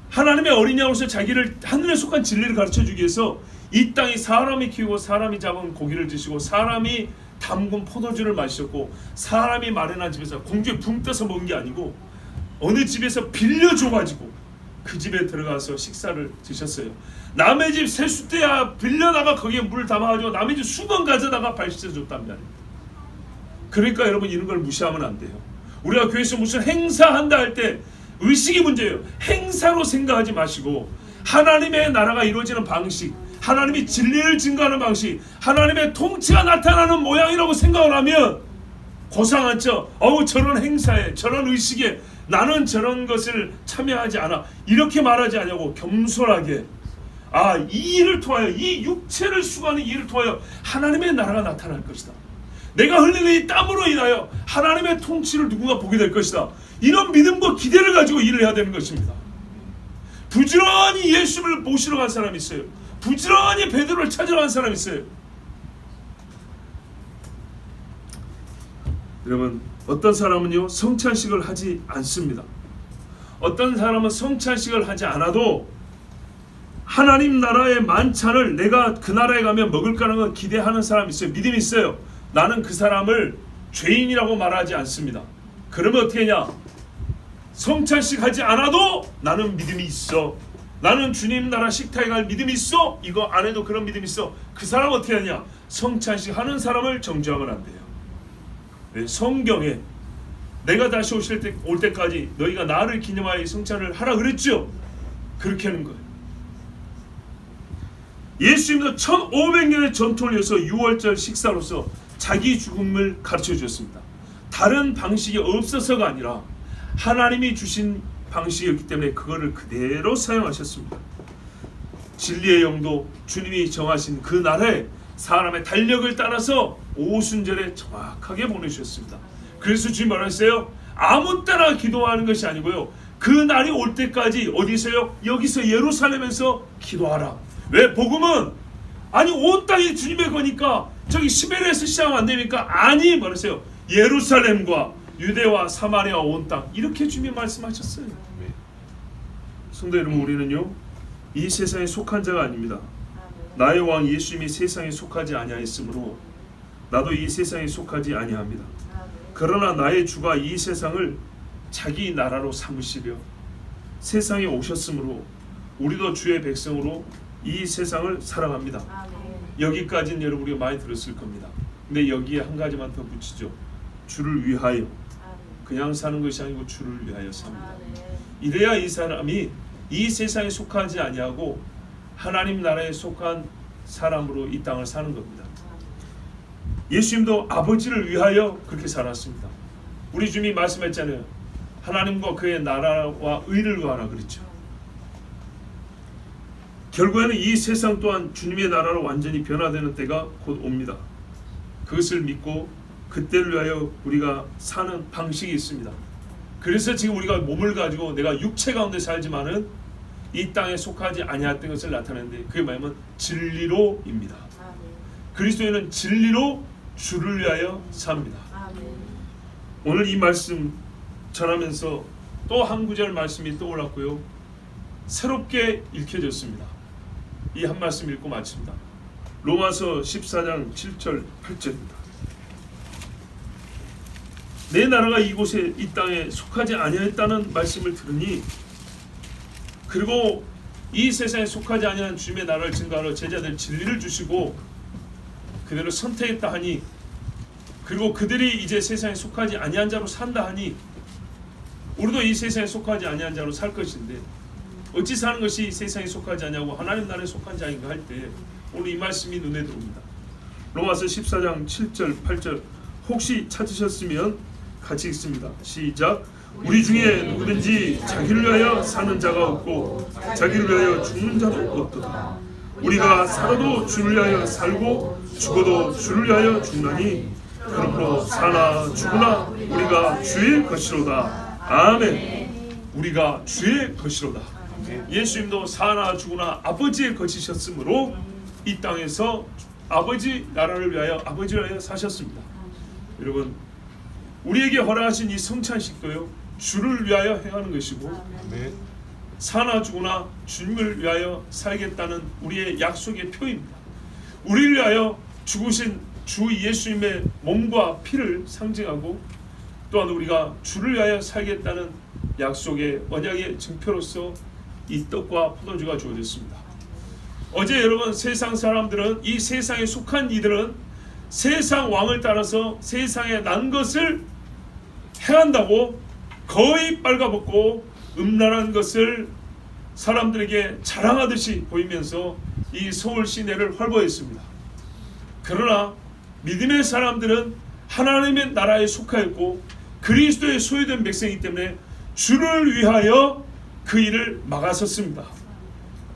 하나님의 어린 양으로서 자기를 하늘에 속한 진리를 가르쳐주기 위해서 이 땅이 사람이 키우고 사람이 잡은 고기를 드시고 사람이 담근 포도주를 마셨고 사람이 마련한 집에서 공주에 붕 떠서 먹은 게 아니고 어느 집에서 빌려줘가지고 그 집에 들어가서 식사를 드셨어요. 남의 집 세숫대야 빌려다가 거기에 물 담아가지고 남의 집 수건 가져다가 발 씻어줬단 말이에요. 그러니까 여러분, 이런 걸 무시하면 안 돼요. 우리가 교회에서 무슨 행사한다 할 때 의식이 문제예요. 행사로 생각하지 마시고 하나님의 나라가 이루어지는 방식, 하나님이 진리를 증거하는 방식, 하나님의 통치가 나타나는 모양이라고 생각을 하면 고상한 척, 저런 행사에 저런 의식에 나는 저런 것을 참여하지 않아, 이렇게 말하지 않냐고 겸손하게, 이 일을 통하여, 이 육체를 수고하는 이 일을 통하여 하나님의 나라가 나타날 것이다. 내가 흘리는 이 땀으로 인하여 하나님의 통치를 누군가 보게 될 것이다. 이런 믿음과 기대를 가지고 일을 해야 되는 것입니다. 부지런히 예수를 모시러 간 사람이 있어요. 부지런히 베드로를 찾으러 간 사람이 있어요. 여러분, 어떤 사람은요 성찬식을 하지 않습니다. 어떤 사람은 성찬식을 하지 않아도 하나님 나라의 만찬을 내가 그 나라에 가면 먹을 거라는 걸 기대하는 사람이 있어요. 믿음이 있어요. 나는 그 사람을 죄인이라고 말하지 않습니다. 그러면 어떻게 하냐? 성찬식 하지 않아도 나는 믿음이 있어. 나는 주님 나라 식탁에 갈 믿음이 있어. 이거 안 해도 그런 믿음이 있어. 그 사람 어떻게 하냐? 성찬식 하는 사람을 정죄하면 안 돼요. 네, 성경에 내가 다시 올 때까지 너희가 나를 기념하여 성찬을 하라 그랬죠. 그렇게 하는 거예요. 예수님도 1500년의 전통을 이어서 6월절 식사로서 자기 죽음을 가르쳐 주셨습니다. 다른 방식이 없어서가 아니라 하나님이 주신 방식이었기 때문에 그거를 그대로 사용하셨습니다. 진리의 영도 주님이 정하신 그 날에 사람의 달력을 따라서 오순절에 정확하게 보내주셨습니다. 그래서 주님 말했어요. 아무 때나 기도하는 것이 아니고요, 그 날이 올 때까지 어디서요? 여기서 예루살렘에서 기도하라. 왜? 복음은 온 땅이 주님의 거니까 저기 시베리아에서 시작하면 안 됩니까? 아니 말했어요. 예루살렘과 유대와 사마리아 온 땅, 이렇게 주님이 말씀하셨어요. 성도 여러분, 우리는요 이 세상에 속한 자가 아닙니다. 나의 왕 예수님이 세상에 속하지 아니하였으므로 나도 이 세상에 속하지 아니합니다. 그러나 나의 주가 이 세상을 자기 나라로 삼으시려 세상에 오셨으므로 우리도 주의 백성으로 이 세상을 살아갑니다. 여기까지는 여러분 우리가 많이 들었을 겁니다. 근데 여기에 한 가지만 더 붙이죠. 주를 위하여. 그냥 사는 것이 아니고 주를 위하여 삽니다. 이래야 이 사람이 이 세상에 속하지 아니하고 하나님 나라에 속한 사람으로 이 땅을 사는 겁니다. 예수님도 아버지를 위하여 그렇게 살았습니다. 우리 주님이 말씀했잖아요. 하나님과 그의 나라와 의를 구하라 그랬죠. 결국에는 이 세상 또한 주님의 나라로 완전히 변화되는 때가 곧 옵니다. 그것을 믿고 그때를 위하여 우리가 사는 방식이 있습니다. 그래서 지금 우리가 몸을 가지고 내가 육체 가운데 살지만은 이 땅에 속하지 아니했던 것을 나타내는데 그게 뭐냐면 진리로입니다. 그리스도인은 진리로 주를 위하여 삽니다. 오늘 이 말씀 전하면서 또 한 구절 말씀이 떠올랐고요. 새롭게 읽혀졌습니다. 이 한 말씀 읽고 마칩니다. 로마서 14장 7절 8절입니다. 내 나라가 이곳에 이 땅에 속하지 아니하였다는 말씀을 들으니 그리고 이 세상에 속하지 아니한 주님의 나라를 증거하러 제자들 진리를 주시고 그대로 선택했다 하니 그리고 그들이 이제 세상에 속하지 아니한 자로 산다 하니 우리도 이 세상에 속하지 아니한 자로 살 것인데 어찌 사는 것이 세상에 속하지 아니하고 하나님 나라에 속한 자인가 할 때 오늘 이 말씀이 눈에 들어옵니다. 로마서 14장 7절 8절 혹시 찾으셨으면 같이 읽습니다. 시작. 우리 중에 누구든지 자기를 위하여 사는 자가 없고 자기를 위하여 죽는 자도 없도다. 우리가 살아도 주를 위하여 살고 죽어도 주를 위하여 죽나니 그러므로 사나 죽으나 우리가 주의 것이로다. 아멘. 우리가 주의 것이로다. 예수님도 사나 죽으나 아버지의 것이셨으므로 이 땅에서 아버지 나라를 위하여 아버지를 위하여 사셨습니다. 여러분 우리에게 허락하신 이 성찬식도요 주를 위하여 행하는 것이고 사나 죽으나 주님을 위하여 살겠다는 우리의 약속의 표입니다. 우리를 위하여 죽으신 주 예수님의 몸과 피를 상징하고 또한 우리가 주를 위하여 살겠다는 약속의 언약의 증표로서 이 떡과 포도주가 주어졌습니다. 어제 여러분 세상 사람들은 이 세상에 속한 이들은 세상 왕을 따라서 세상에 난 것을 행한다고 거의 빨가벗고 음란한 것을 사람들에게 자랑하듯이 보이면서 이 서울 시내를 활보했습니다. 그러나 믿음의 사람들은 하나님의 나라에 속하였고 그리스도의 소유된 백성이기 때문에 주를 위하여 그 일을 막아섰습니다.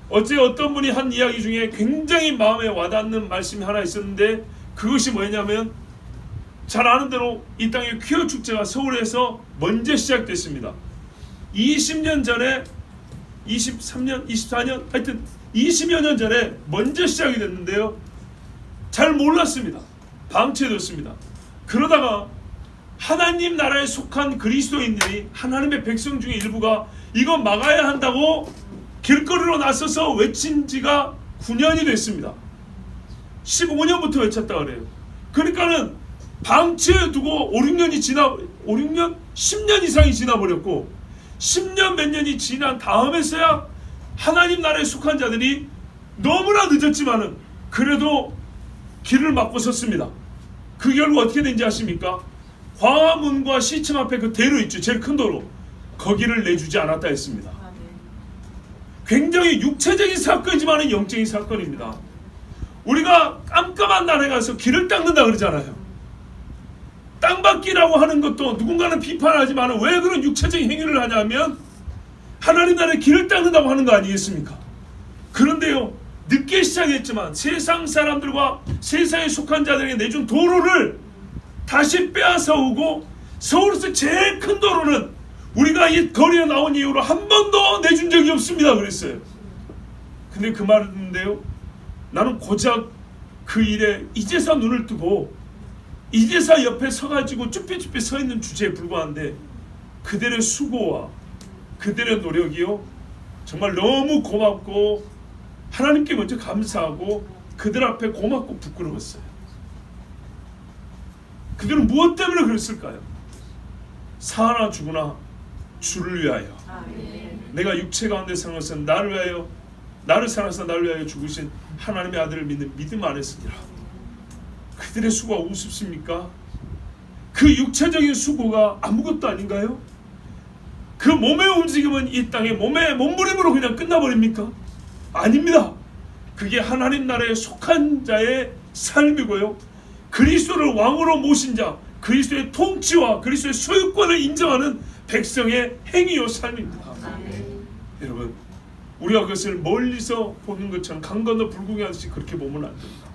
어제 어떤 분이 한 이야기 중에 굉장히 마음에 와닿는 말씀이 하나 있었는데 그것이 뭐냐면 잘 아는 대로 이 땅의 퀴어 축제가 서울에서 먼저 시작됐습니다. 20년 전에 23년, 24년 하여튼 20여 년 전에 먼저 시작이 됐는데요. 잘 몰랐습니다. 방치해뒀습니다. 그러다가 하나님 나라에 속한 그리스도인들이 하나님의 백성 중에 일부가 이거 막아야 한다고 길거리로 나서서 외친 지가 9년이 됐습니다. 15년부터 외쳤다 그래요. 그러니까는 방치해두고 5년 10년 이상이 지나버렸고 10년 몇 년이 지난 다음에서야 하나님 나라에 속한 자들이 너무나 늦었지만은 그래도 길을 막고 섰습니다. 그 결과 어떻게 된지 아십니까? 광화문과 시청 앞에 그 대로 있죠. 제일 큰 도로. 거기를 내주지 않았다 했습니다. 굉장히 육체적인 사건이지만 영적인 사건입니다. 우리가 깜깜한 날에 가서 길을 닦는다 그러잖아요. 땅받기라고 하는 것도 누군가는 비판하지만 왜 그런 육체적인 행위를 하냐면 하나님 나라의 길을 닦는다고 하는 거 아니겠습니까? 그런데요, 늦게 시작했지만 세상 사람들과 세상에 속한 자들에게 내준 도로를 다시 빼앗아 오고 서울에서 제일 큰 도로는 우리가 이 거리에 나온 이후로 한 번도 내준 적이 없습니다 그랬어요. 근데 그 말인데요, 나는 고작 그 일에 이제서 눈을 뜨고 이제서 옆에 서가지고 쭈뼛쭈뼛 서 있는 주제에 불과한데 그들의 수고와 그들의 노력이요 정말 너무 고맙고 하나님께 먼저 감사하고 그들 앞에 고맙고 부끄러웠어요. 그들은 무엇 때문에 그랬을까요? 사나 죽으나 주를 위하여. 아멘. 내가 육체 가운데 사는 것은 나를 위하여, 나를 사랑하사 나를 위하여 죽으신 하나님의 아들을 믿는 믿음 안에서니라. 그들의 수고가 우습습니까? 그 육체적인 수고가 아무것도 아닌가요? 그 몸의 움직임은 이 땅의 몸의 몸부림으로 그냥 끝나버립니까? 아닙니다. 그게 하나님 나라에 속한 자의 삶이고요, 그리스도를 왕으로 모신 자, 그리스도의 통치와 그리스도의 소유권을 인정하는 백성의 행위요 삶입니다. 여러분, 우리가 그것을 멀리서 보는 것처럼 강 건너 불구경하듯이 그렇게 보면 안 됩니다.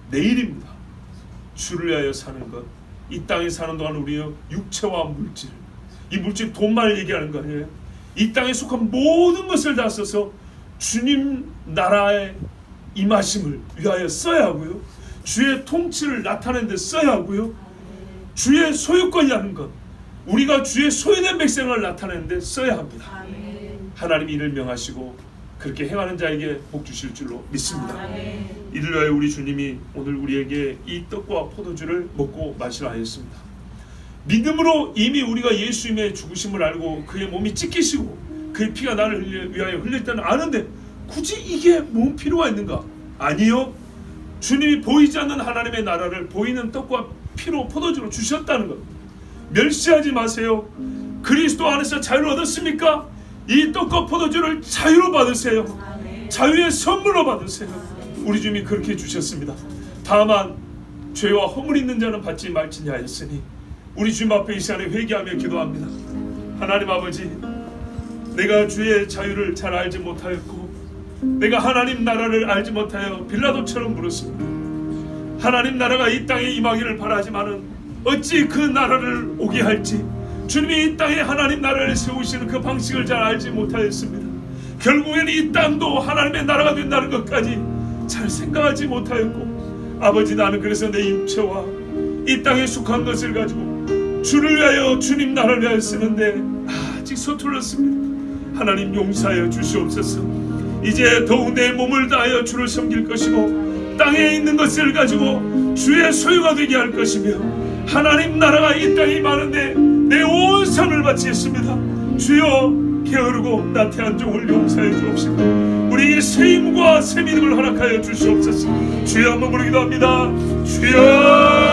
내일입니다. 주를 위하여 사는 것, 이 땅에 사는 동안 우리의 육체와 물질, 이 물질 돈만을 얘기하는 거 아니에요. 이 땅에 속한 모든 것을 다 써서 주님 나라의 임하심을 위하여 써야 하고요, 주의 통치를 나타내는 데 써야 하고요, 주의 소유권이라는 것, 우리가 주의 소유된 백성을 나타내는 데 써야 합니다. 하나님이 이를 명하시고 그렇게 행하는 자에게 복 주실 줄로 믿습니다. 이를 위하여 우리 주님이 오늘 우리에게 이 떡과 포도주를 먹고 마시라 하였습니다. 믿음으로 이미 우리가 예수님의 죽으심을 알고 그의 몸이 찢기시고 그의 피가 나를 위하여 흘렸다는 아는데 굳이 이게 뭔 필요가 있는가? 아니요. 주님이 보이지 않는 하나님의 나라를 보이는 떡과 피로 포도주로 주셨다는 것, 멸시하지 마세요. 그리스도 안에서 자유를 얻었습니까? 이 떡과 포도주를 자유로 받으세요. 자유의 선물로 받으세요. 우리 주님이 그렇게 주셨습니다. 다만 죄와 허물 있는 자는 받지 말지니 하였으니 우리 주님 앞에 이 시간에 회개하며 기도합니다. 하나님 아버지, 내가 주의 자유를 잘 알지 못하였고 내가 하나님 나라를 알지 못하여 빌라도처럼 물었습니다. 하나님 나라가 이 땅에 임하기를 바라지만은 어찌 그 나라를 오게 할지, 주님이 이 땅에 하나님 나라를 세우시는 그 방식을 잘 알지 못하였습니다. 결국에는 이 땅도 하나님의 나라가 된다는 것까지 잘 생각하지 못하였고, 아버지, 나는 그래서 내 육체와 이 땅에 속한 것을 가지고 주를 위하여 주님 나라를 위하여 쓰는데 아직 서툴렀습니다. 하나님 용서하여 주시옵소서. 이제 더욱 내 몸을 다하여 주를 섬길 것이고 땅에 있는 것을 가지고 주의 소유가 되게 할 것이며 하나님 나라가 이 땅에 많은데 내 온 삶을 바치겠습니다. 주여, 게으르고 나태한 종을 용서해 주옵시고 우리에게 새 힘과 새 믿음을 허락하여 주시옵소서. 주여, 한번 부르기도 합니다. 주여.